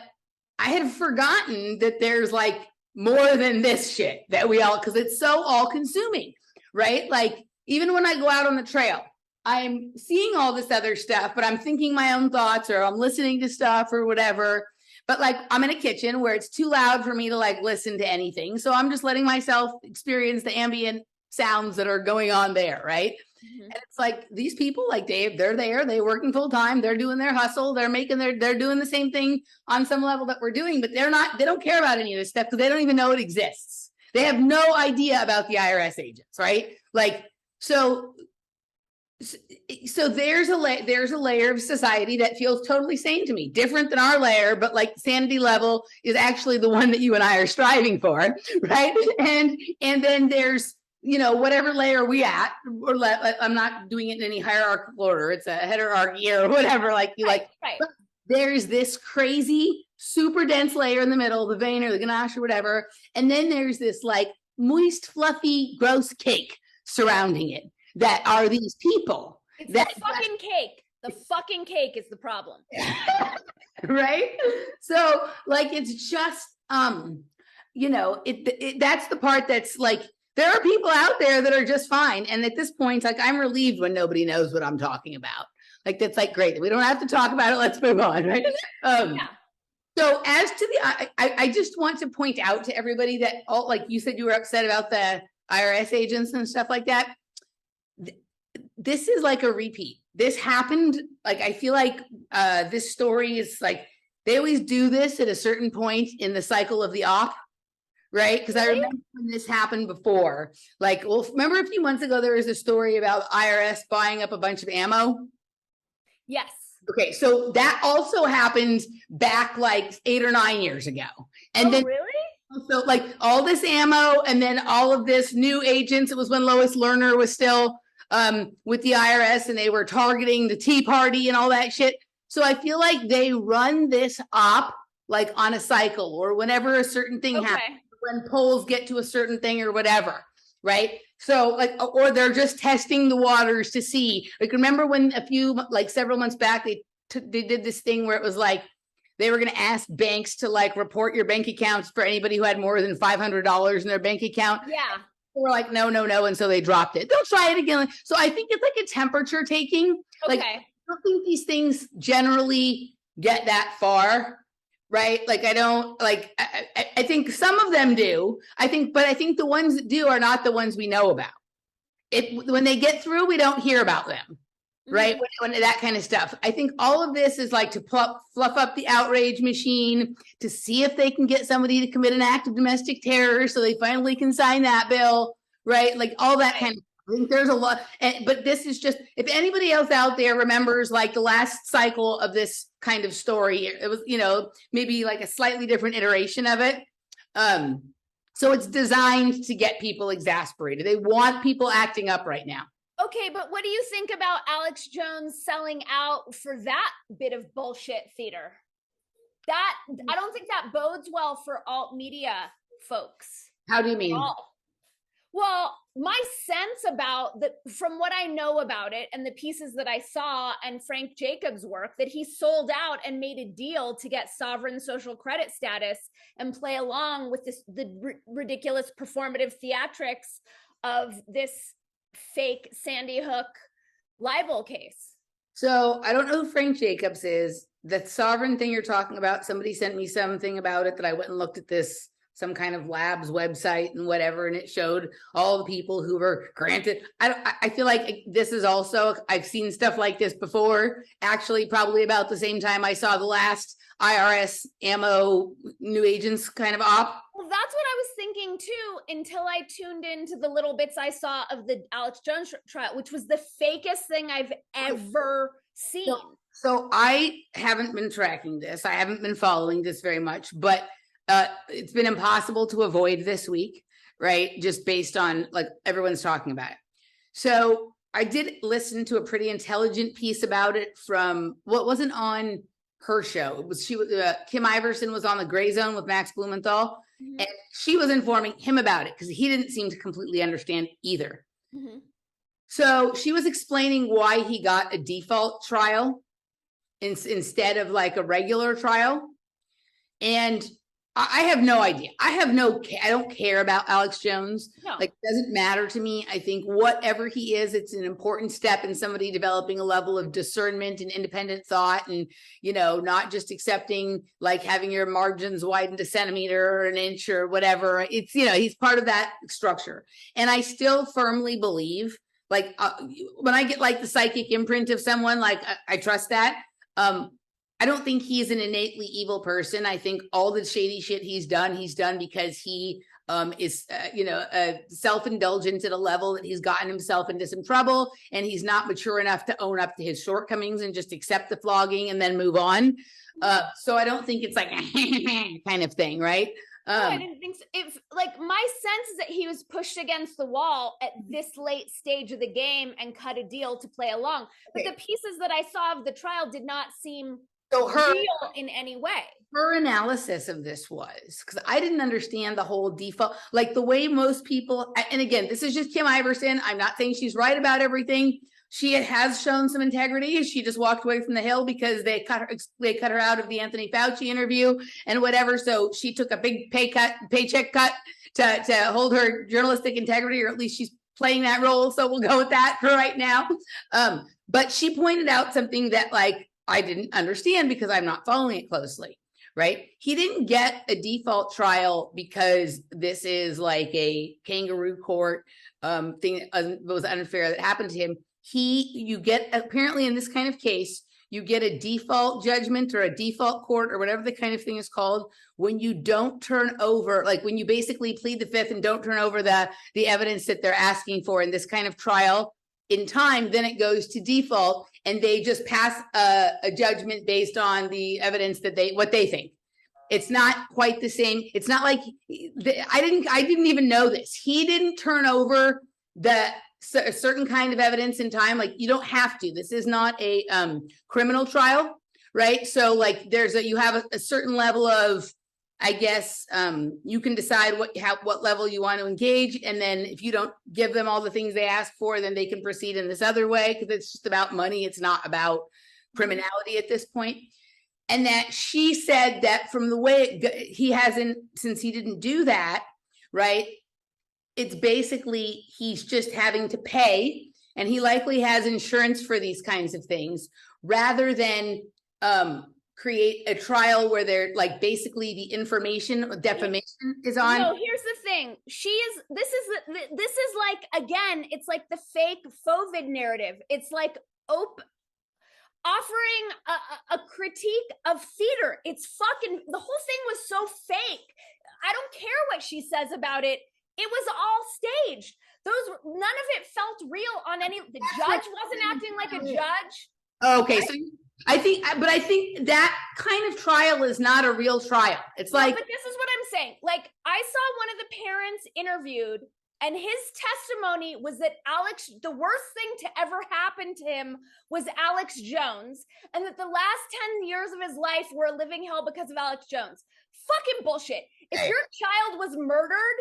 [SPEAKER 1] I had forgotten that there's like more than this shit that we all, because it's so all consuming, right? Like even when I go out on the trail, I'm seeing all this other stuff, but I'm thinking my own thoughts or I'm listening to stuff or whatever. But like I'm in a kitchen where it's too loud for me to like listen to anything. So I'm just letting myself experience the ambient sounds that are going on there, right? Mm-hmm. And it's like these people like Dave, they're there, they're working full time, they're doing their hustle, they're doing the same thing on some level that we're doing, but they don't care about any of this stuff because they don't even know it exists. They have no idea about the IRS agents, right? Like so there's a layer of society that feels totally sane to me, different than our layer, but like sanity level is actually the one that you and I are striving for, right? And then there's, you know, whatever layer we at, or I'm not doing it in any hierarchical order. It's a heterarchy or whatever, like you right. But there's this crazy, super dense layer in the middle, the vein or the ganache or whatever, and then there's this like moist, fluffy, gross cake surrounding it. That are these people.
[SPEAKER 2] It's the fucking cake. The fucking cake is the problem.
[SPEAKER 1] Right? So like, it's just, you know, that's the part that's like, there are people out there that are just fine. And at this point, like I'm relieved when nobody knows what I'm talking about. Like, that's like, great. We don't have to talk about it. Let's move on. Right. Yeah. So as to I just want to point out to everybody that all, like you said, you were upset about the IRS agents and stuff like that. This is like a repeat. This happened, like, I feel like this story is like, they always do this at a certain point in the cycle of the op, right? Because I remember when this happened before. Like, well, remember a few months ago, there was a story about IRS buying up a bunch of ammo?
[SPEAKER 2] Yes.
[SPEAKER 1] Okay, so that also happened back like 8 or 9 years ago. And then
[SPEAKER 2] really?
[SPEAKER 1] So like all this ammo and then all of this new agents, it was when Lois Lerner was still with the IRS and they were targeting the Tea Party and all that shit. So I feel like they run this op like on a cycle or whenever a certain thing happens, when polls get to a certain thing or whatever. right? So like, or they're just testing the waters to see. Like, remember when several months back, they did this thing where it was like, they were going to ask banks to like report your bank accounts for anybody who had more than $500 in their bank account.
[SPEAKER 2] Yeah.
[SPEAKER 1] They were like, no. And so they dropped it. They'll try it again. So I think it's like a temperature taking.
[SPEAKER 2] Okay.
[SPEAKER 1] Like, I don't think these things generally get that far, right? Like, I don't like, I think some of them do. But I think the ones that do are not the ones we know about. When they get through, we don't hear about them. Right. When that kind of stuff. I think all of this is like to fluff up the outrage machine to see if they can get somebody to commit an act of domestic terror so they finally can sign that bill. Right. Like all that kind of, I think there's a lot. But this is just, if anybody else out there remembers like the last cycle of this kind of story, it was, maybe like a slightly different iteration of it. So it's designed to get people exasperated. They want people acting up right now.
[SPEAKER 2] Okay, but what do you think about Alex Jones selling out for that bit of bullshit theater? I don't think that bodes well for alt media folks.
[SPEAKER 1] How do you mean?
[SPEAKER 2] Well, my sense about from what I know about it and the pieces that I saw and Frank Jacobs' work, that he sold out and made a deal to get sovereign social credit status and play along with the ridiculous performative theatrics of this fake Sandy Hook libel case.
[SPEAKER 1] So I don't know who Frank Jacobs is. That sovereign thing you're talking about, somebody sent me something about it that I went and looked at some kind of lab's website and whatever, and it showed all the people who were granted. I feel like this is also, I've seen stuff like this before, actually probably about the same time I saw the last IRS ammo new agents kind of op.
[SPEAKER 2] Well, that's what I was thinking too, until I tuned into the little bits I saw of the Alex Jones trial, which was the fakest thing I've ever seen.
[SPEAKER 1] So I haven't been tracking this. I haven't been following this very much, but it's been impossible to avoid this week, right? Just based on like everyone's talking about it. So I did listen to a pretty intelligent piece about it from what wasn't on her show. It was Kim Iverson was on the Gray Zone with Max Blumenthal, and she was informing him about it because he didn't seem to completely understand either. So she was explaining why he got a default trial instead of like a regular trial, and I have no idea. I don't care about Alex Jones.
[SPEAKER 2] No.
[SPEAKER 1] Like, it doesn't matter to me. I think whatever he is, it's an important step in somebody developing a level of discernment and independent thought, and, not just accepting like having your margins widened a centimeter or an inch or whatever. It's, he's part of that structure. And I still firmly believe, like, when I get like the psychic imprint of someone, like I trust that. I don't think he's an innately evil person. I think all the shady shit he's done because he is, self-indulgent at a level that he's gotten himself into some trouble, and he's not mature enough to own up to his shortcomings and just accept the flogging and then move on. So I don't think it's like a kind of thing, right?
[SPEAKER 2] No, I didn't think so. My sense is that he was pushed against the wall at this late stage of the game and cut a deal to play along. But the pieces that I saw of the trial did not seem real in any way.
[SPEAKER 1] Her analysis of this was, because I didn't understand the whole default, like the way most people, and again, this is just Kim Iverson. I'm not saying she's right about everything. She has shown some integrity. She just walked away from the Hill because they cut her out of the Anthony Fauci interview and whatever. So she took a big paycheck cut to hold her journalistic integrity, or at least she's playing that role. So we'll go with that for right now. But she pointed out something that like I didn't understand because I'm not following it closely, right? He didn't get a default trial because this is like a kangaroo court thing that was unfair that happened to him. You get, apparently in this kind of case, you get a default judgment or a default court or whatever the kind of thing is called when you don't turn over, like when you basically plead the fifth and don't turn over the evidence that they're asking for in this kind of trial in time, then it goes to default and they just pass a judgment based on the evidence that what they think. It's not quite the same. It's not like I didn't even know this. He didn't turn over a certain kind of evidence in time. Like you don't have to. This is not a criminal trial, right? So like you have a certain level of I guess you can decide what level you want to engage, and then if you don't give them all the things they ask for, then they can proceed in this other way, because it's just about money. It's not about criminality at this point. And that she said that from the way he hasn't, since he didn't do that, right? It's basically he's just having to pay, and he likely has insurance for these kinds of things, rather than create a trial where they're like basically the information defamation is on.
[SPEAKER 2] No, here's the thing. This is like, again, it's like the fake FOVID narrative. It's like offering a critique of theater. It's fucking, the whole thing was so fake. I don't care what she says about it. It was all staged. None of it felt real on any, the judge wasn't acting like a judge.
[SPEAKER 1] Okay, right? So I think that kind of trial is not a real trial. It's like,
[SPEAKER 2] but this is what I'm saying. Like, I saw one of the parents interviewed, and his testimony was that the worst thing to ever happen to him was Alex Jones, and that the last 10 years of his life were a living hell because of Alex Jones. Fucking bullshit. If your child was murdered,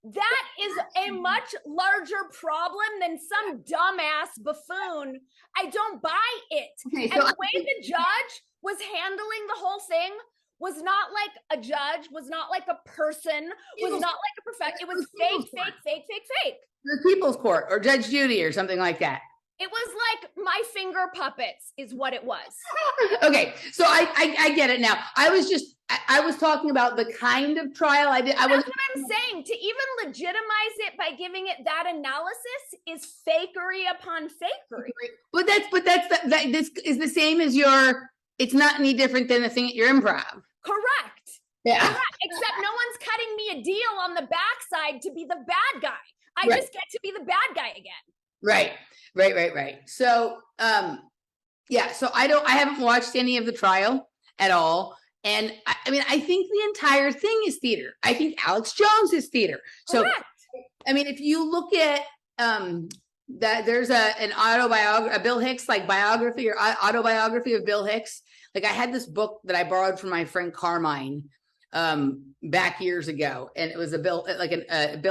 [SPEAKER 2] that is a much larger problem than some dumbass buffoon. I don't buy it. Okay, so and the way the judge was handling the whole thing was not like a judge, was not like a person, was not like a professional. It was fake.
[SPEAKER 1] The People's Court or Judge Judy or something like that.
[SPEAKER 2] It was like My Finger Puppets is what it was.
[SPEAKER 1] Okay, so I get it now. I was talking about the kind of trial I did.
[SPEAKER 2] That's what I'm saying. To even legitimize it by giving it that analysis is fakery upon fakery.
[SPEAKER 1] But this is the same as it's not any different than the thing at your improv.
[SPEAKER 2] Correct.
[SPEAKER 1] Yeah.
[SPEAKER 2] Correct. Except no one's cutting me a deal on the backside to be the bad guy. I just get to be the bad guy again. Right. So, so I haven't watched any of the trial at all. And I mean, I think the entire thing is theater. I think Alex Jones is theater. So, correct. I mean, if you look at that, there's an autobiography, a Bill Hicks like biography or autobiography of Bill Hicks. Like, I had this book that I borrowed from my friend Carmine back years ago, and it was a Bill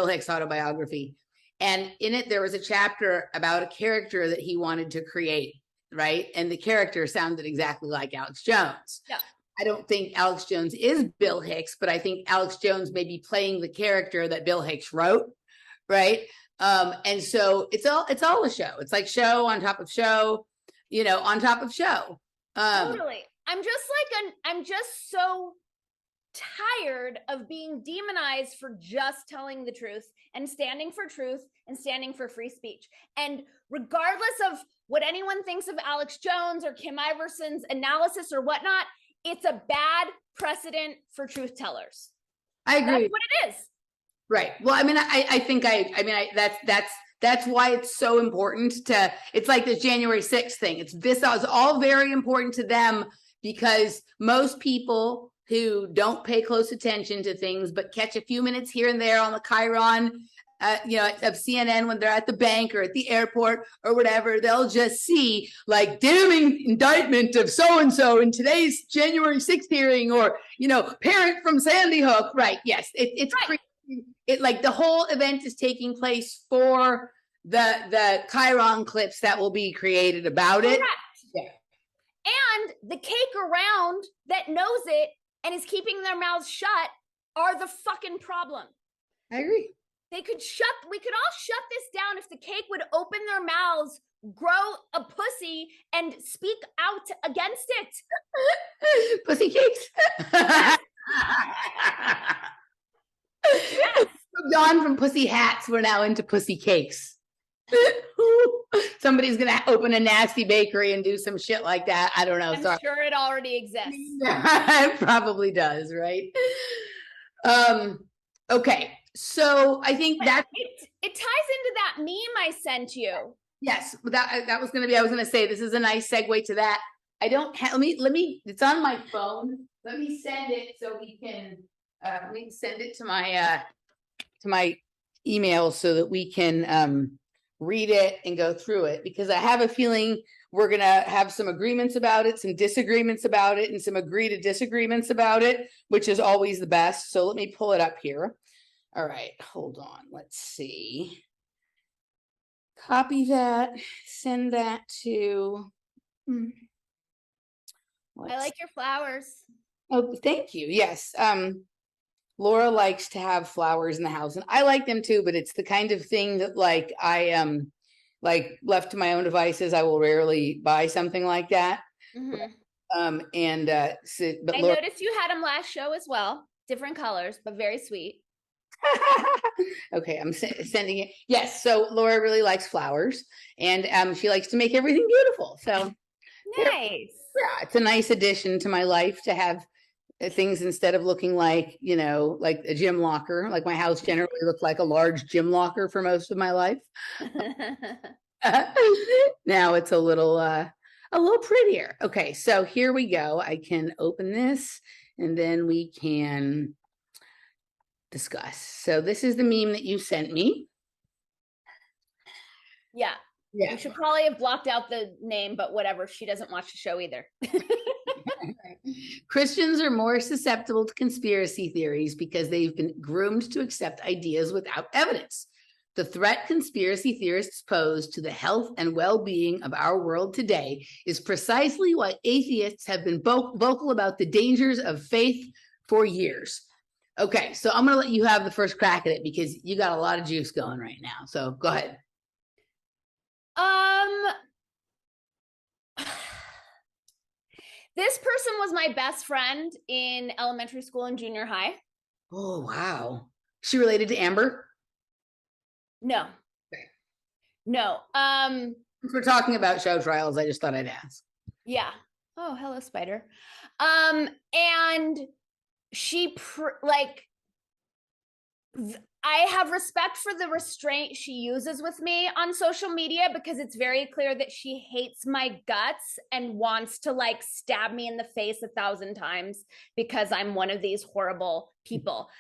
[SPEAKER 2] Hicks autobiography. And in it, there was a chapter about a character that he wanted to create, right? And the character sounded exactly like Alex Jones. Yeah. I don't think Alex Jones is Bill Hicks, but I think Alex Jones may be playing the character that Bill Hicks wrote, right? And so it's all a show. It's like show on top of show, on top of show. Totally. I'm just so tired of being demonized for just telling the truth and standing for truth and standing for free speech. And regardless of what anyone thinks of Alex Jones or Kim Iverson's analysis or whatnot, it's a bad precedent for truth tellers.
[SPEAKER 1] I agree.
[SPEAKER 2] That's what it is.
[SPEAKER 1] Right. Well, I mean, I think that's why it's so important it's like the January 6th thing. This is all very important to them, because most people who don't pay close attention to things, but catch a few minutes here and there on the Chiron, of CNN when they're at the bank or at the airport or whatever, they'll just see like damning indictment of so-and-so in today's January 6th hearing, or, parent from Sandy Hook. Right. Yes. It's right. It like the whole event is taking place for the Chiron clips that will be created about it. Yeah.
[SPEAKER 2] And the cake around that knows it and is keeping their mouths shut are the fucking problem.
[SPEAKER 1] I agree.
[SPEAKER 2] We could all shut this down if the cake would open their mouths, grow a pussy, and speak out against it.
[SPEAKER 1] Pussy cakes.
[SPEAKER 2] Yes.
[SPEAKER 1] Gone from pussy hats, we're now into pussy cakes. Somebody's gonna open a nasty bakery and do some shit like that. I don't know.
[SPEAKER 2] I'm sure it already exists.
[SPEAKER 1] It probably does, right? Okay, so I think that
[SPEAKER 2] it ties into that meme I sent you.
[SPEAKER 1] Yes, that was gonna be. I was gonna say this is a nice segue to that. I don't have. Let me. It's on my phone. Let me send it so we can. Let me send it to my email so that we can read it and go through it, because I have a feeling we're going to have some agreements about it, some disagreements about it, and some agree to disagreements about it, which is always the best. So let me pull it up here. All right, hold on. Let's see. Copy that, send that to.
[SPEAKER 2] I like your flowers.
[SPEAKER 1] Oh, thank you. Yes. Laura likes to have flowers in the house, and I like them too, but it's the kind of thing that like I am like left to my own devices, I will rarely buy something like that.
[SPEAKER 2] Mm-hmm.
[SPEAKER 1] But
[SPEAKER 2] I
[SPEAKER 1] Laura,
[SPEAKER 2] noticed you had them last show as well. Different colors, but very sweet.
[SPEAKER 1] okay, I'm sending it. Yes, so Laura really likes flowers, and she likes to make everything beautiful. So
[SPEAKER 2] nice.
[SPEAKER 1] Yeah, it's a nice addition to my life to have things instead of looking like, you know, like a gym locker. Like my house generally looked like a large gym locker for most of my life. Now it's a little prettier. Okay, so here we go. I can open this and then we can discuss. So this is the meme that you sent me.
[SPEAKER 2] Yeah. We should probably have blocked out the name, but whatever. She doesn't watch the show either.
[SPEAKER 1] Christians are more susceptible to conspiracy theories because they've been groomed to accept ideas without evidence. The threat conspiracy theorists pose to the health and well-being of our world today is precisely why atheists have been vocal about the dangers of faith for years. Okay, so I'm going to let you have the first crack at it because you got a lot of juice going right now. So go ahead.
[SPEAKER 2] This person was my best friend in elementary school and junior high.
[SPEAKER 1] Oh, wow. She related to Amber?
[SPEAKER 2] No.
[SPEAKER 1] Okay.
[SPEAKER 2] No.
[SPEAKER 1] If we're talking about show trials, I just thought I'd ask.
[SPEAKER 2] Yeah. Oh, hello, spider. And she I have respect for the restraint she uses with me on social media because it's very clear that she hates my guts and wants to like stab me in the face 1,000 times because I'm one of these horrible people.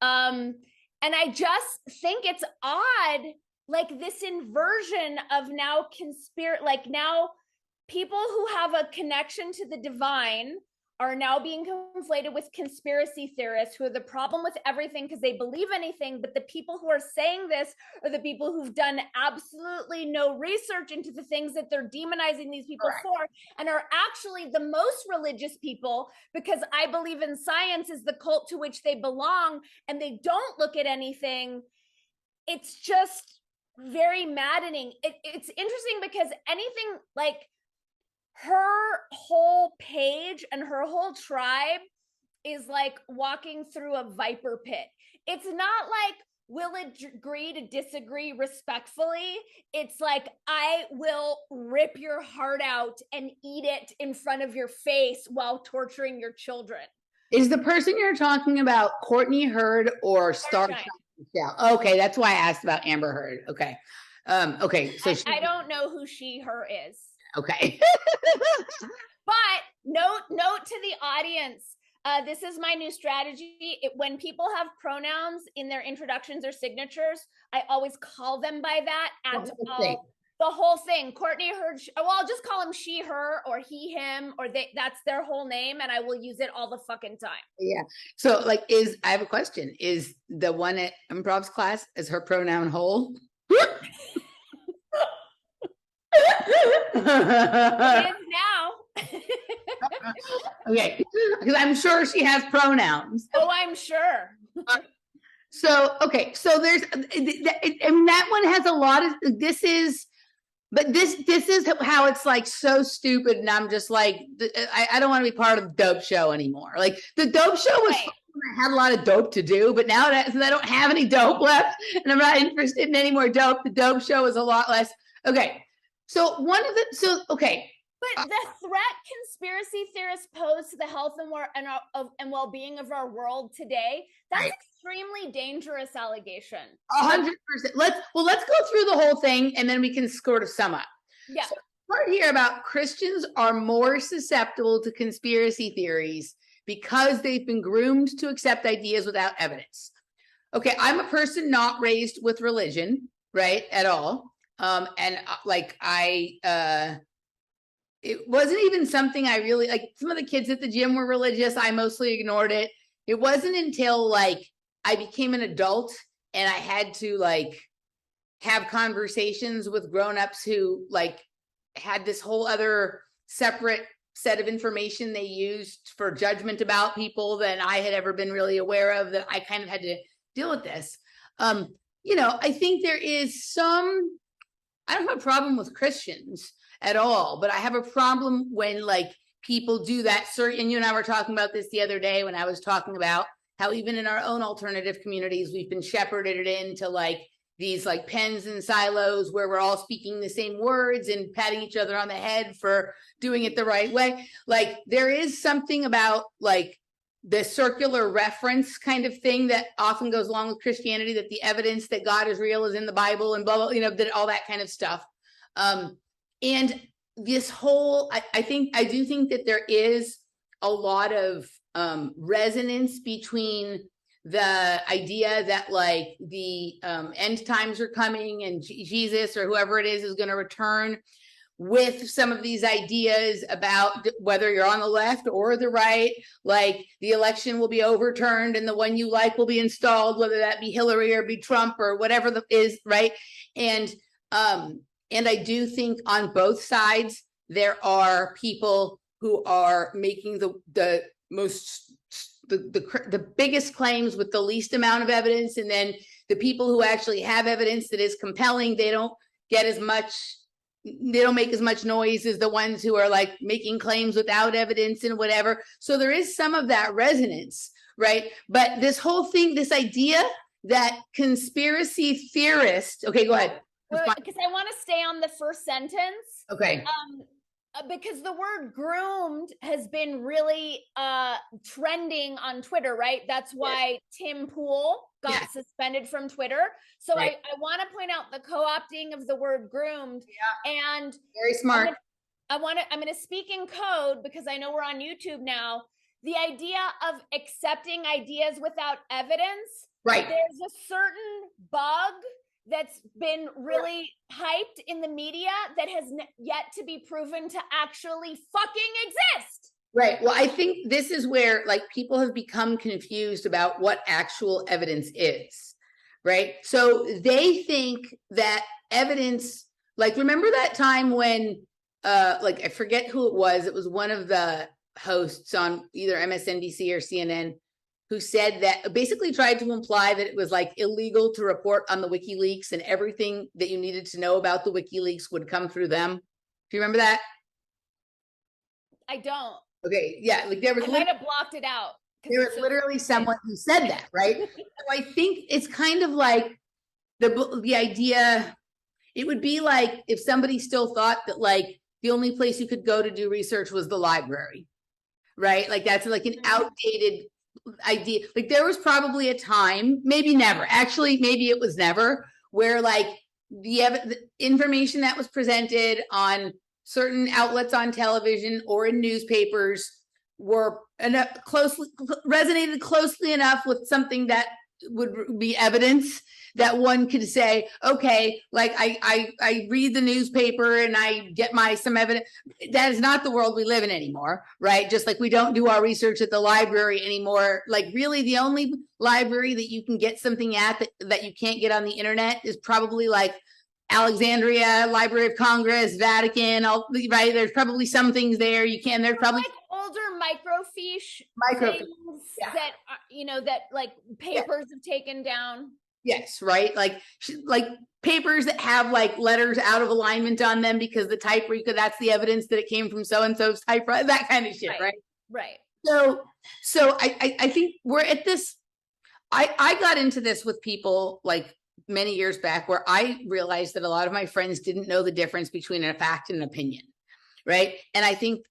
[SPEAKER 2] And I just think it's odd, like this inversion of now now people who have a connection to the divine are now being conflated with conspiracy theorists who are the problem with everything because they believe anything, but the people who are saying this are the people who've done absolutely no research into the things that they're demonizing these people for and are actually the most religious people because I believe in science is the cult to which they belong and they don't look at anything. It's just very maddening. It's interesting because anything like her whole page and her whole tribe is like walking through a viper pit. It's not like we'll agree to disagree respectfully. It's like I will rip your heart out and eat it in front of your face while torturing your children.
[SPEAKER 1] Is the person you're talking about Courtney Heard or Starshine? Yeah. Okay, that's why I asked about Amber Heard. Okay. Okay. So
[SPEAKER 2] I don't know who her is.
[SPEAKER 1] Okay.
[SPEAKER 2] But note to the audience, this is my new strategy. When people have pronouns in their introductions or signatures, I always call them by that at the whole thing. Courtney Heard, well, I'll just call him she, her, or he, him, or they. That's their whole name, and I will use it all the fucking time.
[SPEAKER 1] Yeah. So, like, I have a question. Is the one at Improv's class, is her pronoun whole?
[SPEAKER 2] It is now.
[SPEAKER 1] Okay, because I'm sure she has pronouns.
[SPEAKER 2] Oh, I'm sure.
[SPEAKER 1] So, okay, so there's, and that one has a lot of, this is how it's like so stupid, and I'm just like, I don't want to be part of the dope show anymore. Like the dope show was fun. I had a lot of dope to do, but now that I don't have any dope left, and I'm not interested in any more dope, the dope show is a lot less. Okay. So okay.
[SPEAKER 2] But the threat conspiracy theorists pose to the health and well-being of our world today, that's extremely dangerous allegation.
[SPEAKER 1] 100%. Let's go through the whole thing and then we can sort of sum up.
[SPEAKER 2] Yeah.
[SPEAKER 1] So part here about Christians are more susceptible to conspiracy theories because they've been groomed to accept ideas without evidence. Okay, I'm a person not raised with religion, right, at all. It wasn't even something I really like. Some of the kids at the gym were religious. I mostly ignored it. It wasn't until like I became an adult and I had to like have conversations with grownups who like had this whole other separate set of information they used for judgment about people than I had ever been really aware of, that I kind of had to deal with this. I think there is some, I don't have a problem with Christians at all, but I have a problem when like people do that certain, and you and I were talking about this the other day when I was talking about how even in our own alternative communities, we've been shepherded into like these like pens and silos where we're all speaking the same words and patting each other on the head for doing it the right way. Like there is something about like the circular reference kind of thing that often goes along with Christianity, that the evidence that God is real is in the Bible and blah, blah, that all that kind of stuff. And this whole, I do think that there is a lot of resonance between the idea that like the end times are coming and Jesus or whoever it is going to return, with some of these ideas about whether you're on the left or the right, like the election will be overturned and the one you like will be installed, whether that be Hillary or be Trump or whatever is, right? And I do think on both sides, there are people who are making the biggest claims with the least amount of evidence. And then the people who actually have evidence that is compelling, they don't make as much noise as the ones who are like making claims without evidence and whatever. So there is some of that resonance, right? But this whole thing, this idea that conspiracy theorists, okay, go ahead.
[SPEAKER 2] Because I want to stay on the first sentence.
[SPEAKER 1] Okay.
[SPEAKER 2] Because the word groomed has been really trending on Twitter, right? That's why Tim Pool got suspended from Twitter. So I want to point out the co-opting of the word groomed. Yeah. And
[SPEAKER 1] very smart.
[SPEAKER 2] I'm going to speak in code because I know we're on YouTube now. The idea of accepting ideas without evidence.
[SPEAKER 1] Right.
[SPEAKER 2] There's a certain bug that's been really hyped in the media that has yet to be proven to actually fucking exist.
[SPEAKER 1] Right. Well, I think this is where like people have become confused about what actual evidence is, right? So they think that evidence, like remember that time when like I forget who it was one of the hosts on either MSNBC or CNN who said that basically tried to imply that it was like illegal to report on the WikiLeaks and everything that you needed to know about the WikiLeaks would come through them. Do you remember that?
[SPEAKER 2] I don't.
[SPEAKER 1] Okay. Yeah. Like there was
[SPEAKER 2] I might have blocked it out.
[SPEAKER 1] There was literally someone who said that, right? So I think it's kind of like the idea, it would be like if somebody still thought that like the only place you could go to do research was the library, right? Like that's like an outdated idea. Like there was probably a time, maybe never, actually, maybe it was never, where like the information that was presented on certain outlets on television or in newspapers were resonated closely enough with something that would be evidence that one could say, okay, like I read the newspaper and I get some evidence. That is not the world we live in anymore, right? Just like we don't do our research at the library anymore. Like really the only library that you can get something at that you can't get on the internet is probably like Alexandria, Library of Congress, Vatican, right? There's probably some things there you can, there's probably
[SPEAKER 2] like older microfiche things that, that like papers have taken down.
[SPEAKER 1] Yes, right. Like papers that have like letters out of alignment on them because the typewriter, that's the evidence that it came from so-and-so's typewriter, that kind of shit, right?
[SPEAKER 2] Right.
[SPEAKER 1] So I think we're at this, I got into this with people like many years back where I realized that a lot of my friends didn't know the difference between a fact and an opinion. Right. And I think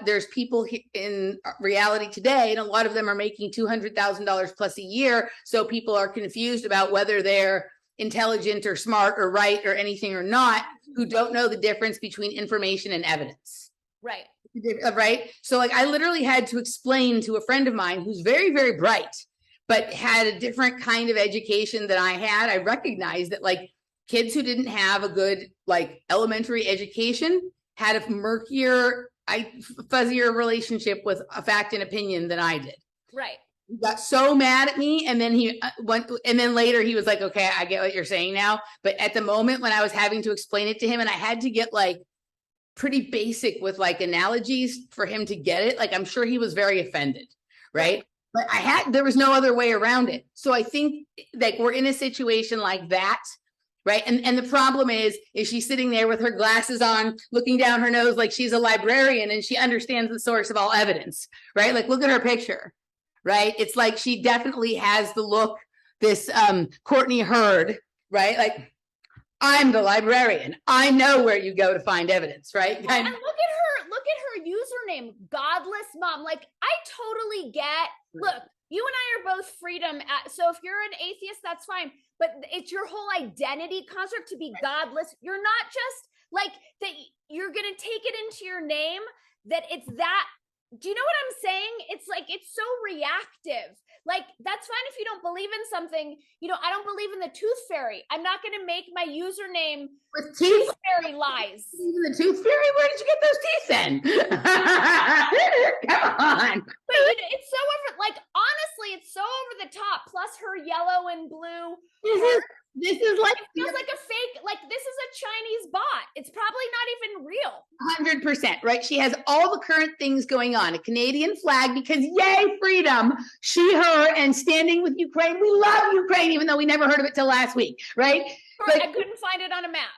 [SPEAKER 1] there's people in reality today, and a lot of them are making $200,000 plus a year. So people are confused about whether they're intelligent or smart or right or anything or not, who don't know the difference between information and evidence.
[SPEAKER 2] Right.
[SPEAKER 1] Right. So like I literally had to explain to a friend of mine who's very, very bright, but had a different kind of education than I had. I recognized that like kids who didn't have a good like elementary education had a murkier, fuzzier relationship with a fact and opinion than I did.
[SPEAKER 2] Right.
[SPEAKER 1] He got so mad at me, and then he went, and then later he was like, okay, I get what you're saying now. But at the moment when I was having to explain it to him, and I had to get like pretty basic with like analogies for him to get it, like I'm sure he was very offended, right? But there was no other way around it. So I think like we're in a situation like that, right? And the problem is she's sitting there with her glasses on, looking down her nose like she's a librarian and she understands the source of all evidence, right? Like, look at her picture, right? It's like she definitely has the look, this Courtney Hurd, right? Like, I'm the librarian. I know where you go to find evidence, right?
[SPEAKER 2] And look at her username, Godless Mom. Like, I totally get, look, you and I are both freedom. So if you're an atheist, that's fine. But it's your whole identity construct to be godless. You're not just like that. You're going to take it into your name that it's that. Do you know what I'm saying? It's like, it's so reactive. Like, that's fine if you don't believe in something. You know, I don't believe in the tooth fairy. I'm not going to make my username
[SPEAKER 1] with
[SPEAKER 2] tooth fairy lies.
[SPEAKER 1] Even the tooth fairy? Where did you get those teeth then? Come on.
[SPEAKER 2] But you know, it's so over, like, honestly, it's so over the top. Plus her yellow and blue.
[SPEAKER 1] This is like,
[SPEAKER 2] it feels like a fake, like this is a Chinese bot. It's probably not even real.
[SPEAKER 1] 100%, right? She has all the current things going on. A Canadian flag because yay, freedom. She, her, and standing with Ukraine. We love Ukraine, even though we never heard of it till last week, right?
[SPEAKER 2] But I couldn't find it on a map.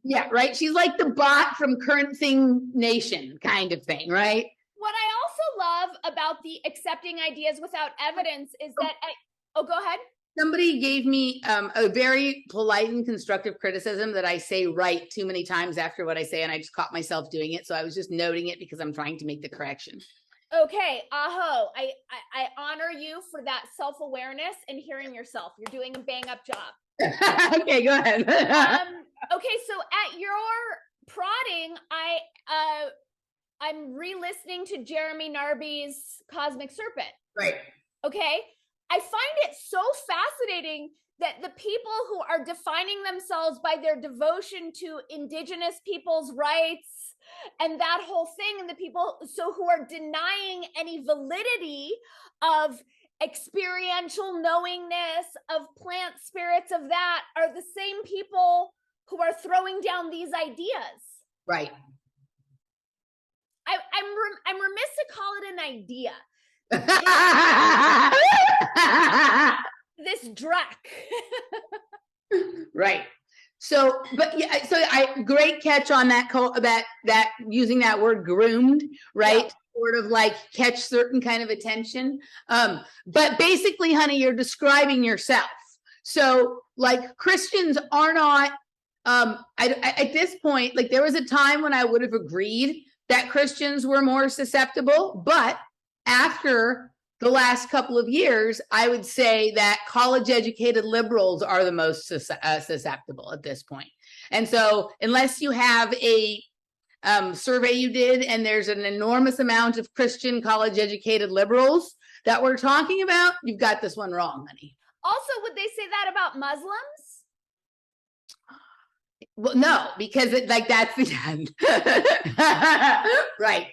[SPEAKER 1] Yeah, right? She's like the bot from Current Thing Nation kind of thing, right?
[SPEAKER 2] What I also love about the accepting ideas without evidence is that, go ahead.
[SPEAKER 1] Somebody gave me a very polite and constructive criticism that I say right too many times after what I say, and I just caught myself doing it. So I was just noting it because I'm trying to make the correction.
[SPEAKER 2] Okay, aho. I honor you for that self-awareness and hearing yourself. You're doing a bang-up job.
[SPEAKER 1] Okay, go ahead.
[SPEAKER 2] Okay, so at your prodding, I'm re-listening to Jeremy Narby's Cosmic Serpent.
[SPEAKER 1] Right.
[SPEAKER 2] Okay. I find it so fascinating that the people who are defining themselves by their devotion to indigenous people's rights and that whole thing, and the people who are denying any validity of experiential knowingness of plant spirits of that are the same people who are throwing down these ideas.
[SPEAKER 1] Right.
[SPEAKER 2] I'm remiss to call it an idea. This Drac.
[SPEAKER 1] Right. So, but yeah, so great catch on that that using that word groomed, right? Yeah. Sort of like catch certain kind of attention. But basically, honey, you're describing yourself. So like Christians are not, at this point, like there was a time when I would have agreed that Christians were more susceptible, but after the last couple of years, I would say that college-educated liberals are the most susceptible at this point. And so unless you have a survey you did and there's an enormous amount of Christian college-educated liberals that we're talking about, you've got this one wrong, honey.
[SPEAKER 2] Also, would they say that about Muslims?
[SPEAKER 1] Well, no, because that's the end. Right.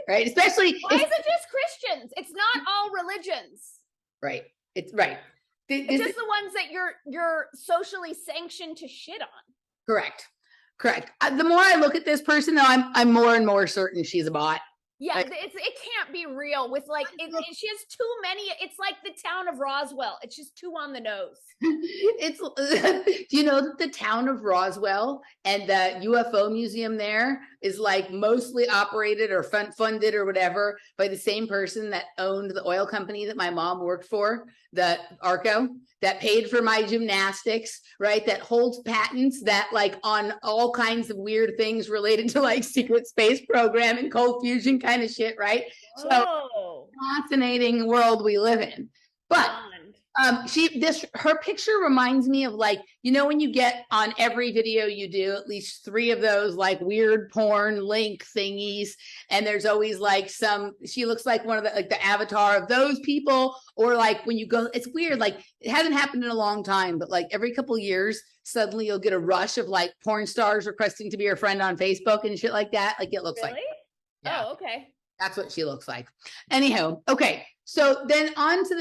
[SPEAKER 1] Especially.
[SPEAKER 2] Why is it just Christians? It's not all religions.
[SPEAKER 1] Right. It's right.
[SPEAKER 2] It's just the ones that you're socially sanctioned to shit on.
[SPEAKER 1] Correct. The more I look at this person, though, I'm more and more certain she's a bot.
[SPEAKER 2] Yeah, it can't be real with like, she has too many. It's like the town of Roswell. It's just too on the nose. Do you know that the town of Roswell and the UFO museum there is like mostly operated or funded or whatever by the same person that owned the oil company that my mom worked for, the Arco, that paid for my gymnastics, right? That holds patents that like on all kinds of weird things related to like secret space program and cold fusion kind of shit, right? So fascinating world we live in. But
[SPEAKER 1] Her picture reminds me of like, you know, when you get on every video you do, at least 3 of those like weird porn link thingies. And there's always like she looks like one of the, like the avatar of those people. Or like when you go, it's weird. Like it hasn't happened in a long time, but like every couple of years, suddenly you'll get a rush of like porn stars requesting to be your friend on Facebook and shit like that. Like it looks
[SPEAKER 2] Really?
[SPEAKER 1] like. Yeah.
[SPEAKER 2] Oh, okay.
[SPEAKER 1] That's what she looks like. Anyhow, okay. So then on to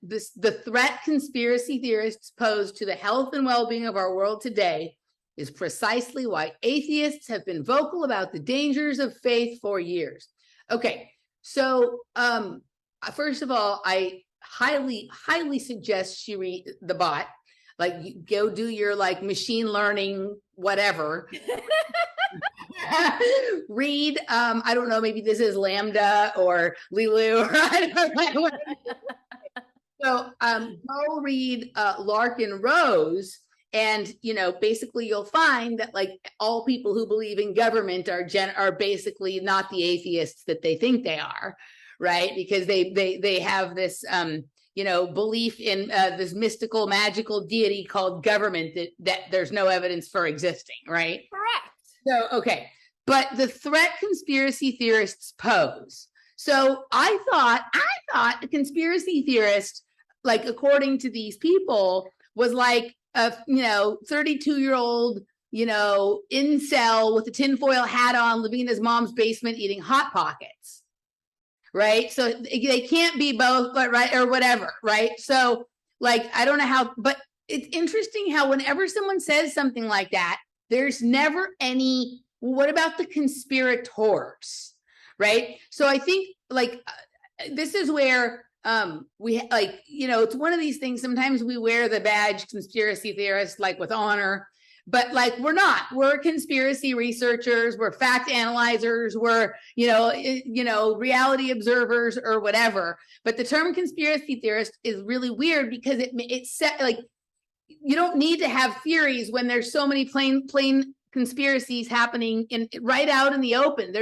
[SPEAKER 1] the threat conspiracy theorists pose to the health and well-being of our world today is precisely why atheists have been vocal about the dangers of faith for years. Okay, so first of all, I highly suggest she read the bot. Like, go do your like machine learning whatever. Read, I don't know, maybe this is Lambda or Lilu, or I don't know. So go read Larkin Rose, and you know, basically you'll find that like all people who believe in government are basically not the atheists that they think they are, right? Because they have this you know, belief in this mystical magical deity called government that there's no evidence for existing, right?
[SPEAKER 2] Correct.
[SPEAKER 1] So, okay. But the threat conspiracy theorists pose. So I thought a conspiracy theorist, like according to these people, was like a, you know, 32-year-old, you know, incel with a tinfoil hat on, living in his mom's basement, eating Hot Pockets. Right. So they can't be both, but right, or whatever. Right. So like, I don't know how, but it's interesting how whenever someone says something like that, there's never any, what about the conspirators, right? So I think like this is where we like, you know, it's one of these things, sometimes we wear the badge conspiracy theorist like with honor, but like we're conspiracy researchers, we're fact analyzers, we're, you know, reality observers or whatever. But the term conspiracy theorist is really weird because it's set like, you don't need to have theories when there's so many plain conspiracies happening right out in the open.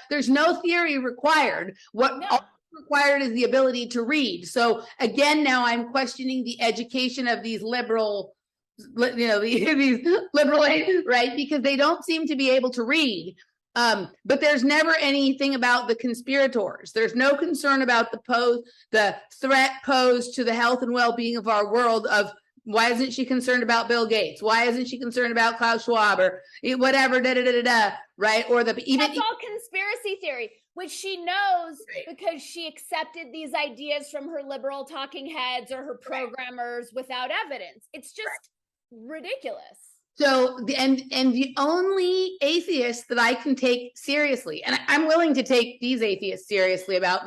[SPEAKER 1] There's no theory required. All required is the ability to read. So again, now I'm questioning the education of these liberal, you know, these liberal, right? Because they don't seem to be able to read. But there's never anything about the conspirators. There's no concern about the threat posed to the health and well-being of our world of, why isn't she concerned about Bill Gates? Why isn't she concerned about Klaus Schwab or whatever, right? Or that's
[SPEAKER 2] all conspiracy theory, which she knows because she accepted these ideas from her liberal talking heads or her programmers without evidence. It's just ridiculous.
[SPEAKER 1] So, and the only atheist that I can take seriously, and I'm willing to take these atheists seriously about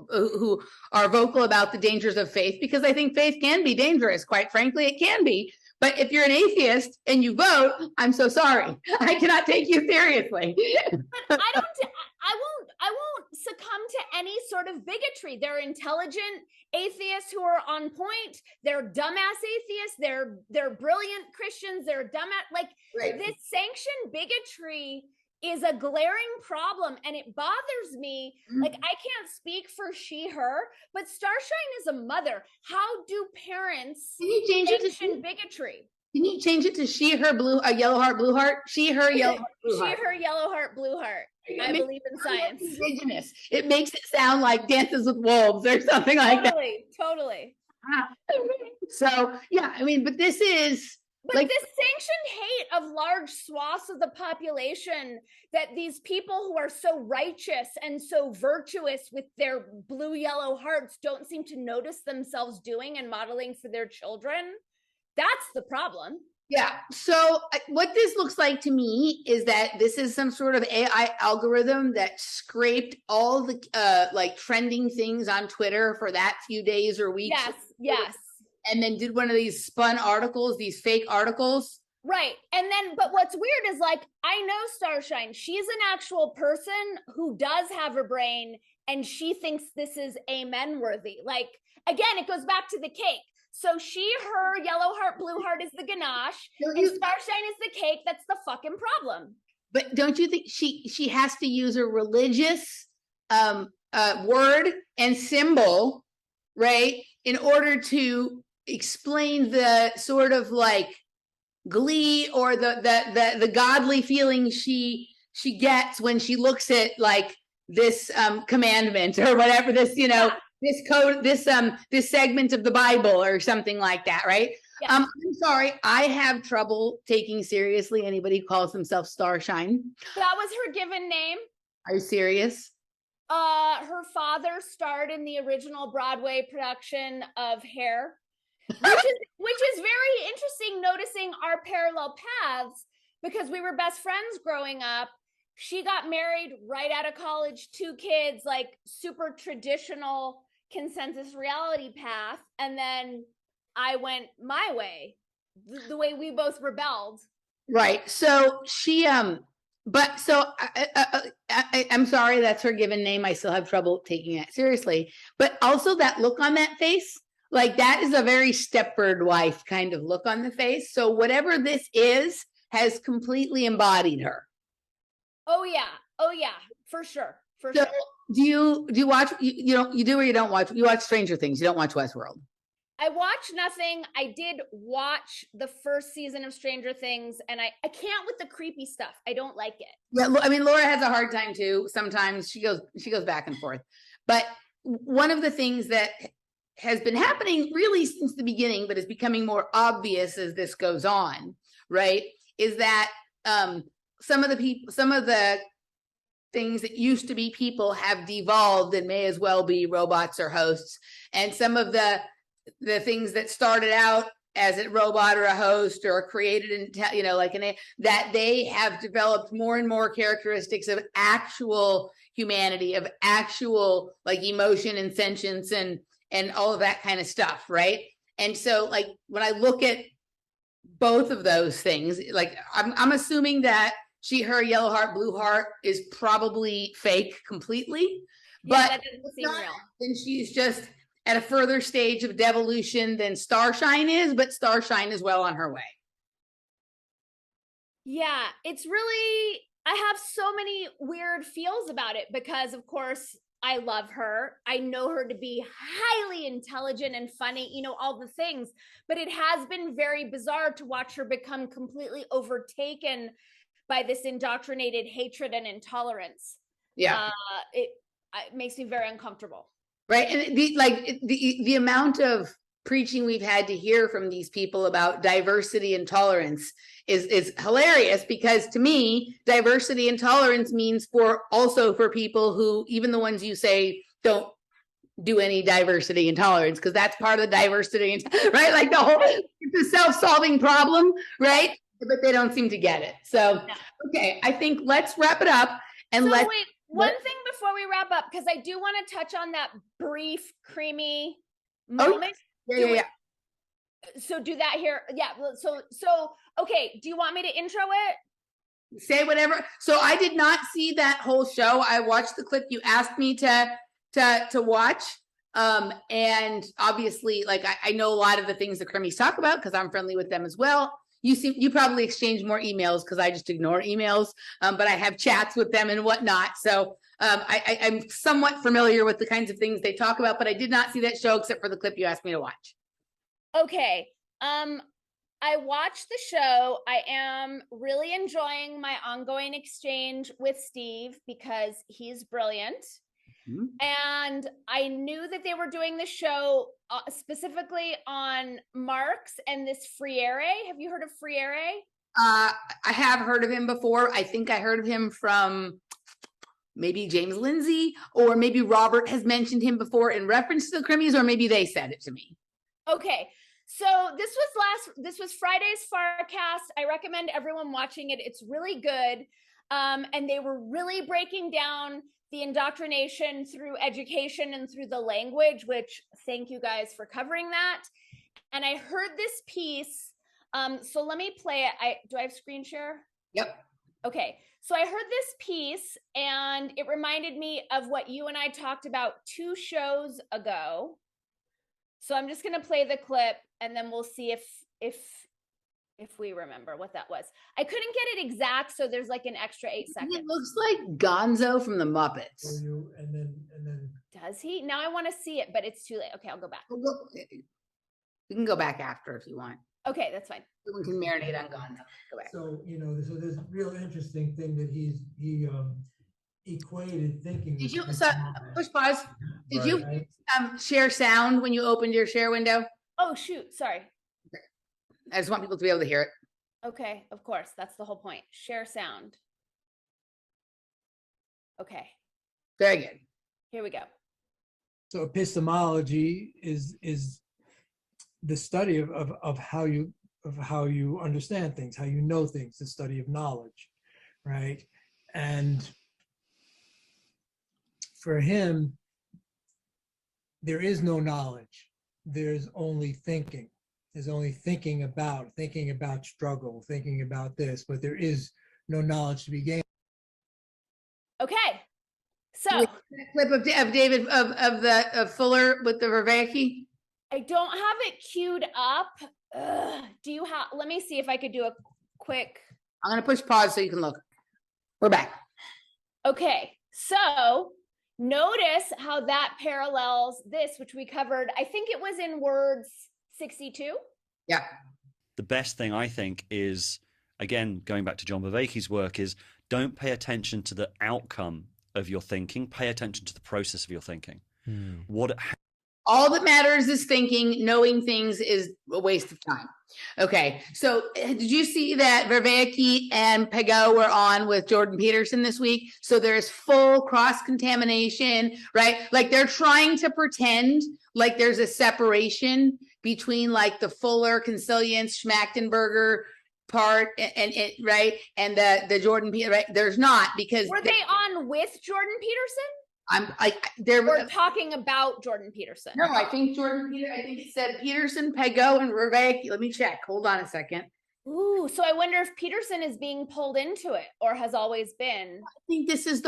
[SPEAKER 1] who are vocal about the dangers of faith, because I think faith can be dangerous. Quite frankly, it can be. But if you're an atheist and you vote, I'm so sorry. I cannot take you seriously.
[SPEAKER 2] But I won't succumb to any sort of bigotry. They're intelligent atheists who are on point. They're dumbass atheists. They're brilliant Christians. They're dumbass. Like this sanctioned bigotry is a glaring problem, and it bothers me. Like, I can't speak for she, her, but Starshine is a mother. How do parents sanction bigotry?
[SPEAKER 1] Can you change it to she, her, yellow heart, blue heart? She, her, yellow heart, blue heart.
[SPEAKER 2] She, her, yellow heart, blue heart. I believe in science.
[SPEAKER 1] Indigenous. It makes it sound like Dances with Wolves or something like that.
[SPEAKER 2] Totally.
[SPEAKER 1] So, yeah, I mean, but this is...
[SPEAKER 2] But like, this sanctioned hate of large swaths of the population, that these people who are so righteous and so virtuous with their blue, yellow hearts don't seem to notice themselves doing and modeling for their children, that's the problem.
[SPEAKER 1] Yeah. So what this looks like to me is that this is some sort of AI algorithm that scraped all the like trending things on Twitter for that few days or weeks.
[SPEAKER 2] Yes.
[SPEAKER 1] And then did one of these spun articles, these fake articles.
[SPEAKER 2] Right. And then, but what's weird is, like, I know Starshine. She's an actual person who does have a brain, and she thinks this is amen worthy. Like, again, it goes back to the cake. So she, her, yellow heart, blue heart is the ganache, and Starshine is the cake. That's the fucking problem.
[SPEAKER 1] But don't you think she has to use a religious word and symbol, right, in order to explain the sort of like glee or the godly feeling she gets when she looks at like this commandment or whatever, this, you know, this code, this segment of the Bible or something like that, right? I'm sorry, I have trouble taking seriously anybody who calls themselves Starshine.
[SPEAKER 2] That was her given name.
[SPEAKER 1] Are you serious?
[SPEAKER 2] Her father starred in the original Broadway production of Hair, which is very interesting, noticing our parallel paths, because we were best friends growing up. She got married right out of college, 2 kids, like super traditional consensus reality path, and then I went my way, the way we both rebelled. Right.
[SPEAKER 1] So she but so I'm sorry, that's her given name. I still have trouble taking it seriously. But also that look on that face, like that is a very Stepford wife kind of look on the face. So whatever this is has completely embodied her.
[SPEAKER 2] Oh yeah, for sure. So
[SPEAKER 1] do you watch, you do or you don't watch, you watch Stranger Things, you don't watch Westworld?
[SPEAKER 2] I watched nothing. I did watch the first season of Stranger Things, and I can't with the creepy stuff. I don't like it.
[SPEAKER 1] Yeah, I mean, Laura has a hard time too. Sometimes she goes back and forth. But one of the things that has been happening really since the beginning, but is becoming more obvious as this goes on, right, is that some of the things that used to be people have devolved and may as well be robots or hosts, and some of the things that started out as a robot or a host or created in, that they have developed more and more characteristics of actual humanity, of actual like emotion and sentience and all of that kind of stuff, right? And so like when I look at both of those things, like I'm assuming that her yellow heart, blue heart is probably fake completely, but
[SPEAKER 2] that doesn't seem real.
[SPEAKER 1] Then she's just at a further stage of devolution than Starshine is, but Starshine is well on her way.
[SPEAKER 2] Yeah, it's really, I have so many weird feels about it because, of course, I love her. I know her to be highly intelligent and funny, all the things, but it has been very bizarre to watch her become completely overtaken by this indoctrinated hatred and intolerance.
[SPEAKER 1] Yeah.
[SPEAKER 2] It makes me very uncomfortable.
[SPEAKER 1] Right. And the amount of preaching we've had to hear from these people about diversity and tolerance is hilarious, because to me, diversity and tolerance means for people who, even the ones you say don't do any diversity and tolerance, because that's part of the diversity, right? Like the whole, it's a self-solving problem, right? But they don't seem to get it. So, okay, I think let's wrap it up. And
[SPEAKER 2] wait, one thing before we wrap up, because I do want to touch on that brief, creamy moment.
[SPEAKER 1] Yeah.
[SPEAKER 2] So do that here. Yeah. So, okay. Do you want me to intro it?
[SPEAKER 1] Say whatever. So I did not see that whole show. I watched the clip you asked me to watch. And obviously, like I know a lot of the things the Crimmies talk about because I'm friendly with them as well. You probably exchange more emails because I just ignore emails, but I have chats with them and whatnot. So I'm somewhat familiar with the kinds of things they talk about, but I did not see that show except for the clip you asked me to watch.
[SPEAKER 2] Okay. I watched the show. I am really enjoying my ongoing exchange with Steve because he's brilliant. Mm-hmm. And I knew that they were doing the show specifically on Marx and this Freire. Have you heard of Freire?
[SPEAKER 1] I have heard of him before. I think I heard of him from maybe James Lindsay, or maybe Robert has mentioned him before in reference to the Crimmies, or maybe they said it to me.
[SPEAKER 2] Okay. So this was Friday's Farcast. I recommend everyone watching it. It's really good. And they were really breaking down the indoctrination through education and through the language, which thank you guys for covering that. And I heard this piece. So let me play it. Do I have screen share?
[SPEAKER 1] Yep.
[SPEAKER 2] Okay. So I heard this piece and it reminded me of what you and I talked about 2 shows ago. So I'm just going to play the clip and then we'll see if we remember what that was. I couldn't get it exact, so there's like an extra 8 seconds.
[SPEAKER 1] It looks like Gonzo from the Muppets.
[SPEAKER 3] And then
[SPEAKER 2] Does he? Now I want to see it, but it's too late. Okay, I'll go back.
[SPEAKER 1] We can go back after if you want.
[SPEAKER 2] Okay, that's fine.
[SPEAKER 1] We can marinate on guns. Go back.
[SPEAKER 3] So, so there's a real interesting thing that he equated thinking.
[SPEAKER 1] Did you,
[SPEAKER 3] with
[SPEAKER 1] so
[SPEAKER 3] knowledge.
[SPEAKER 1] push pause. Did you
[SPEAKER 3] Right.
[SPEAKER 1] share sound when you opened your share window?
[SPEAKER 2] Oh, shoot. Sorry.
[SPEAKER 1] I just want people to be able to hear it.
[SPEAKER 2] Okay, of course. That's the whole point. Share sound. Okay,
[SPEAKER 1] Very good.
[SPEAKER 2] here we go.
[SPEAKER 3] So epistemology is the study of how you understand things, how you know things, the study of knowledge, right? And for him, there is no knowledge. There's only thinking. There's only thinking about struggle, thinking about this, but there is no knowledge to be gained.
[SPEAKER 2] Okay, so
[SPEAKER 1] Clip of David of Fuller with the Vervaeke.
[SPEAKER 2] I don't have it queued up. Do you have, let me see if I could do a quick.
[SPEAKER 1] I'm going to push pause so you can look. We're back.
[SPEAKER 2] Okay, so notice how that parallels this, which we covered, I think it was in words 62.
[SPEAKER 1] Yeah.
[SPEAKER 4] The best thing I think is, again, going back to John Vervaeke's work, is don't pay attention to the outcome of your thinking. Pay attention to the process of your thinking.
[SPEAKER 1] All that matters is thinking. Knowing things is a waste of time. Okay. So did you see that Vervaeke and Pagot were on with Jordan Peterson this week? So there's full cross-contamination, right? Like they're trying to pretend like there's a separation between like the Fuller, Consilience, Schmachtenberger part and right, and the Jordan Peterson, right? There's not, because
[SPEAKER 2] Were they on with Jordan Peterson?
[SPEAKER 1] They're
[SPEAKER 2] Or talking about Jordan Peterson?
[SPEAKER 1] no, I think I think it said Peterson, Pagot, and Vervaeke. Let me check. Hold on a second.
[SPEAKER 2] Ooh, so I wonder if Peterson is being pulled into it or has always been.
[SPEAKER 1] I think this is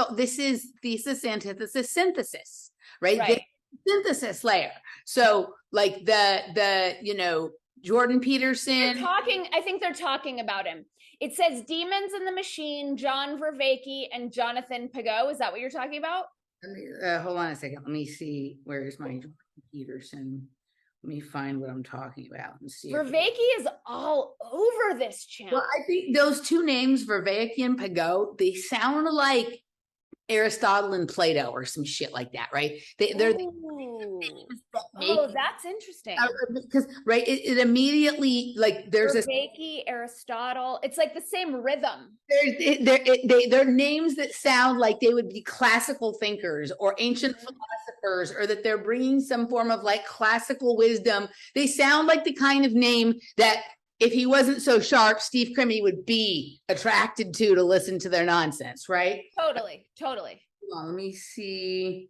[SPEAKER 1] thesis, antithesis, synthesis, right?
[SPEAKER 2] Right.
[SPEAKER 1] The synthesis layer. So like the Jordan Peterson.
[SPEAKER 2] I think they're talking about him. It says Demons in the Machine, John Vervaeke, and Jonathan Pagot. Is that what you're talking about?
[SPEAKER 1] Hold on a second. Let me see. Where's my Jordan Peterson? Let me find what I'm talking about and see.
[SPEAKER 2] Vervaeke is all over this channel.
[SPEAKER 1] Well, I think those two names, Vervaeke and Pagot, they sound like Aristotle and Plato or some shit like that, right? They're the names that make,
[SPEAKER 2] that's interesting.
[SPEAKER 1] because right, it immediately, like there's
[SPEAKER 2] Vervaeke, Aristotle. It's like the same rhythm.
[SPEAKER 1] they're names that sound like they would be classical thinkers or ancient philosophers, or that they're bringing some form of like classical wisdom. They sound like the kind of name that if he wasn't so sharp, Steve Crimmy would be attracted to listen to their nonsense, right?
[SPEAKER 2] Totally.
[SPEAKER 1] Hold on, let me see.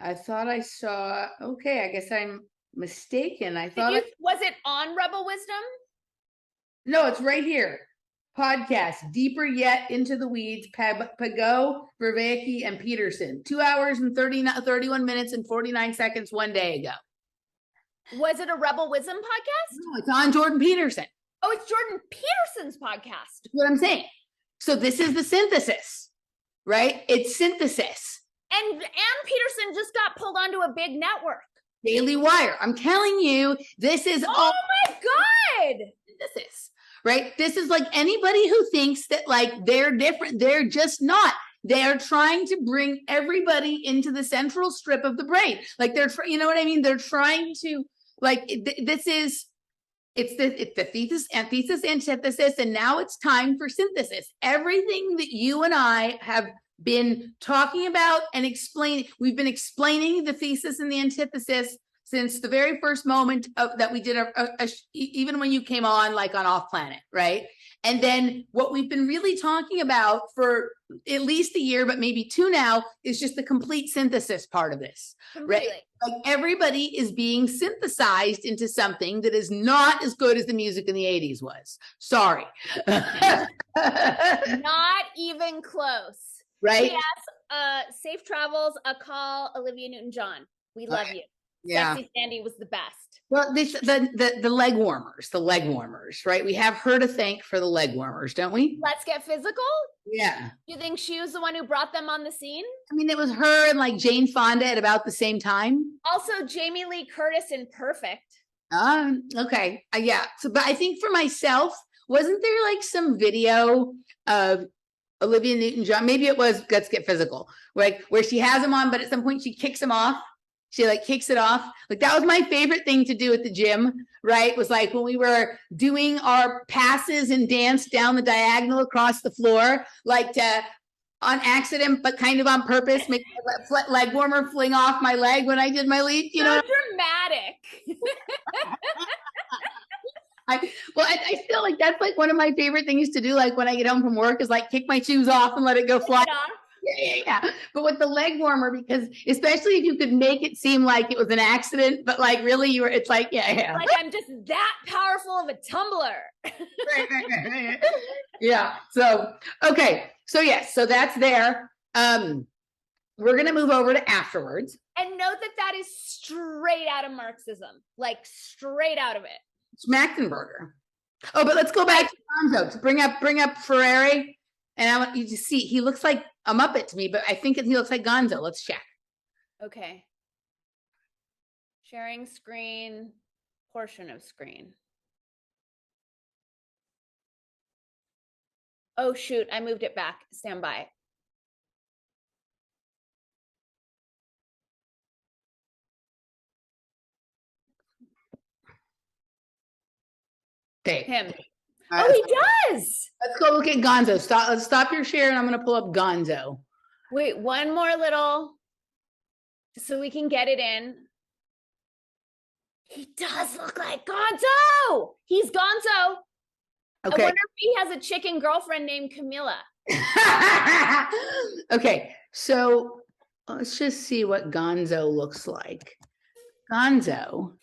[SPEAKER 1] I thought I saw, okay, I guess I'm mistaken. I thought
[SPEAKER 2] Was it on Rebel Wisdom?
[SPEAKER 1] no, it's right here. Podcast, Deeper Yet Into the Weeds, Pagot, Vervaeke, and Peterson. 2 hours and 31 minutes and 49 seconds one day ago.
[SPEAKER 2] Was it a Rebel Wisdom podcast?
[SPEAKER 1] No, it's on Jordan Peterson.
[SPEAKER 2] Oh, it's Jordan Peterson's podcast.
[SPEAKER 1] That's what I'm saying. So this is the synthesis, right? It's synthesis.
[SPEAKER 2] And Peterson just got pulled onto a big network.
[SPEAKER 1] Daily Wire. I'm telling you, this is all
[SPEAKER 2] my God.
[SPEAKER 1] synthesis, right? This is like anybody who thinks that like they're different. They're just not. They are trying to bring everybody into the central strip of the brain. Like you know what I mean? They're trying to like, it's the thesis, antithesis, and now it's time for synthesis. Everything that you and I have been talking about and we've been explaining the thesis and the antithesis since the very first moment that we did even when you came on, like on Off Planet, right? And then what we've been really talking about for at least a year, but maybe two now, is just the complete synthesis part of this,
[SPEAKER 2] Completely.
[SPEAKER 1] right? Like everybody is being synthesized into something that is not as good as the music in the 80s was. Sorry.
[SPEAKER 2] Not even close.
[SPEAKER 1] Right?
[SPEAKER 2] Yes, safe travels, a call, Olivia Newton-John. We love you.
[SPEAKER 1] Yeah.
[SPEAKER 2] Sexy Sandy was the best.
[SPEAKER 1] Well, the leg warmers, right? We have her to thank for the leg warmers, don't we?
[SPEAKER 2] Let's get physical.
[SPEAKER 1] Yeah.
[SPEAKER 2] You think she was the one who brought them on the scene?
[SPEAKER 1] I mean, it was her and like Jane Fonda at about the same time.
[SPEAKER 2] Also, Jamie Lee Curtis in Perfect.
[SPEAKER 1] Okay. Yeah. So, but I think for myself, wasn't there like some video of Olivia Newton-John? Maybe it was Let's Get Physical, like where she has him on, but at some point she kicks him off. She like kicks it off. Like that was my favorite thing to do at the gym, right? Was like when we were doing our passes and dance down the diagonal across the floor, like to on accident, but kind of on purpose, make a leg warmer fling off my leg when I did my lead, you know?
[SPEAKER 2] Dramatic.
[SPEAKER 1] I feel like that's like one of my favorite things to do. Like when I get home from work is like kick my shoes off and let it go fly. Yeah. But with the leg warmer, because especially if you could make it seem like it was an accident, but like really it's like, yeah.
[SPEAKER 2] Like I'm just that powerful of a tumbler.
[SPEAKER 1] Right. Yeah. So, okay. So yes, so that's there. We're going to move over to Afterwords.
[SPEAKER 2] And note that is straight out of Marxism, like straight out of it.
[SPEAKER 1] Schmachtenberger. Oh, but let's go back to Gonzo to bring up Ferrari. And I want you to see, he looks like a Muppet to me, but I think he looks like Gonzo. Let's check.
[SPEAKER 2] Okay. Sharing screen, portion of screen. Oh, shoot. I moved it back. Stand by.
[SPEAKER 1] Okay.
[SPEAKER 2] Him. Oh, he does.
[SPEAKER 1] Let's go look at Gonzo. Let's stop your share and I'm going to pull up Gonzo.
[SPEAKER 2] Wait, one more little so we can get it in. He does look like Gonzo. He's Gonzo.
[SPEAKER 1] Okay.
[SPEAKER 2] I wonder if he has a chicken girlfriend named Camilla.
[SPEAKER 1] Okay. So let's just see what Gonzo looks like. Gonzo.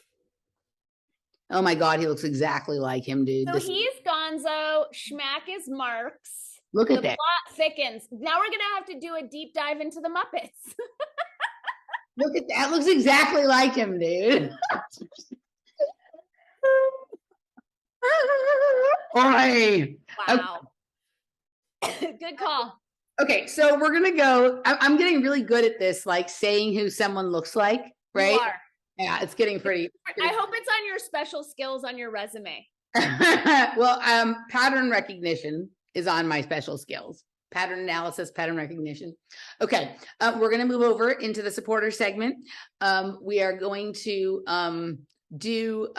[SPEAKER 1] Oh my God, he looks exactly like him, dude.
[SPEAKER 2] So he's Gonzo. Schmack is Marx.
[SPEAKER 1] Look at
[SPEAKER 2] the
[SPEAKER 1] that.
[SPEAKER 2] plot thickens. Now we're gonna have to do a deep dive into the Muppets.
[SPEAKER 1] Look at that. Looks exactly like him, dude. Oi.
[SPEAKER 2] Wow. Okay. Good call.
[SPEAKER 1] Okay, so we're gonna go. I'm getting really good at this, like saying who someone looks like, right?
[SPEAKER 2] You are.
[SPEAKER 1] Yeah, it's getting pretty.
[SPEAKER 2] I hope it's on your special skills on your resume.
[SPEAKER 1] Well, pattern recognition is on my special skills. Pattern analysis, pattern recognition. Okay, we're going to move over into the supporter segment. We are going to do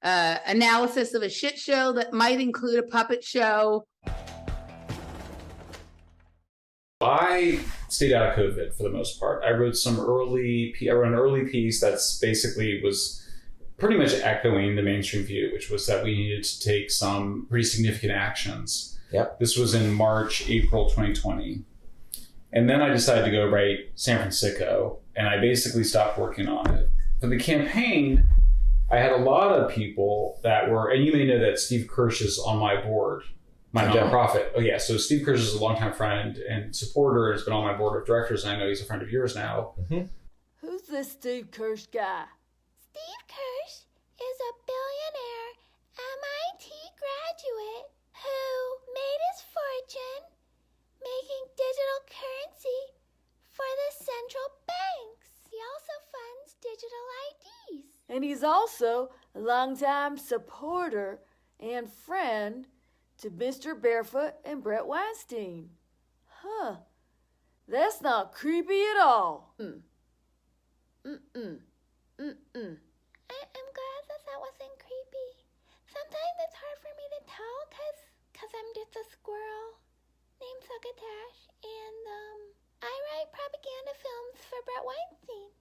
[SPEAKER 1] analysis of a shit show that might include a puppet show.
[SPEAKER 5] I stayed out of COVID for the most part. I wrote an early piece that's basically was pretty much echoing the mainstream view, which was that we needed to take some pretty significant actions.
[SPEAKER 6] Yep.
[SPEAKER 5] This was in April 2020. And then I decided to go write San Francisco, and I basically stopped working on it. For the campaign, I had a lot of people that were, and you may know that Steve Kirsh is on my board. My nonprofit. Oh yeah, so Steve Kirsh is a longtime friend and supporter. Has been on my board of directors, and I know he's a friend of yours now.
[SPEAKER 6] Mm-hmm.
[SPEAKER 7] Who's this Steve Kirsh guy?
[SPEAKER 8] Steve Kirsh is a billionaire MIT graduate who made his fortune making digital currency for the central banks. He also funds digital IDs.
[SPEAKER 7] And he's also a longtime supporter and friend to Mr. Barefoot and Brett Weinstein. Huh. That's not creepy at all.
[SPEAKER 8] I'm glad that wasn't creepy. Sometimes it's hard for me to tell because I'm just a squirrel named Succotash, and I write propaganda films for Brett Weinstein.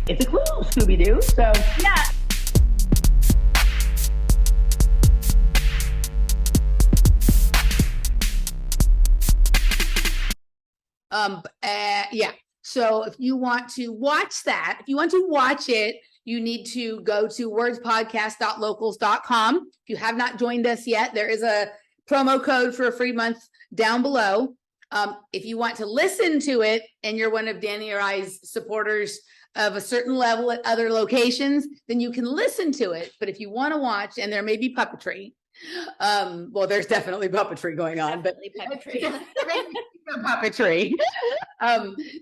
[SPEAKER 1] It's a clue, Scooby-Doo. So
[SPEAKER 2] Yeah.
[SPEAKER 1] Yeah. So if you want to watch that, if you want to watch it, you need to go to wordspodcast.locals.com. If you have not joined us yet, there is a promo code for a free month down below. If you want to listen to it and you're one of Dani or I's supporters of a certain level at other locations, then you can listen to it. But if you want to watch, and there may be puppetry, well, there's definitely puppetry going on, but puppetry,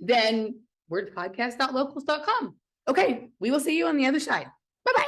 [SPEAKER 1] then wordpodcast.locals.com. Okay, we will see you on the other side. Bye-bye.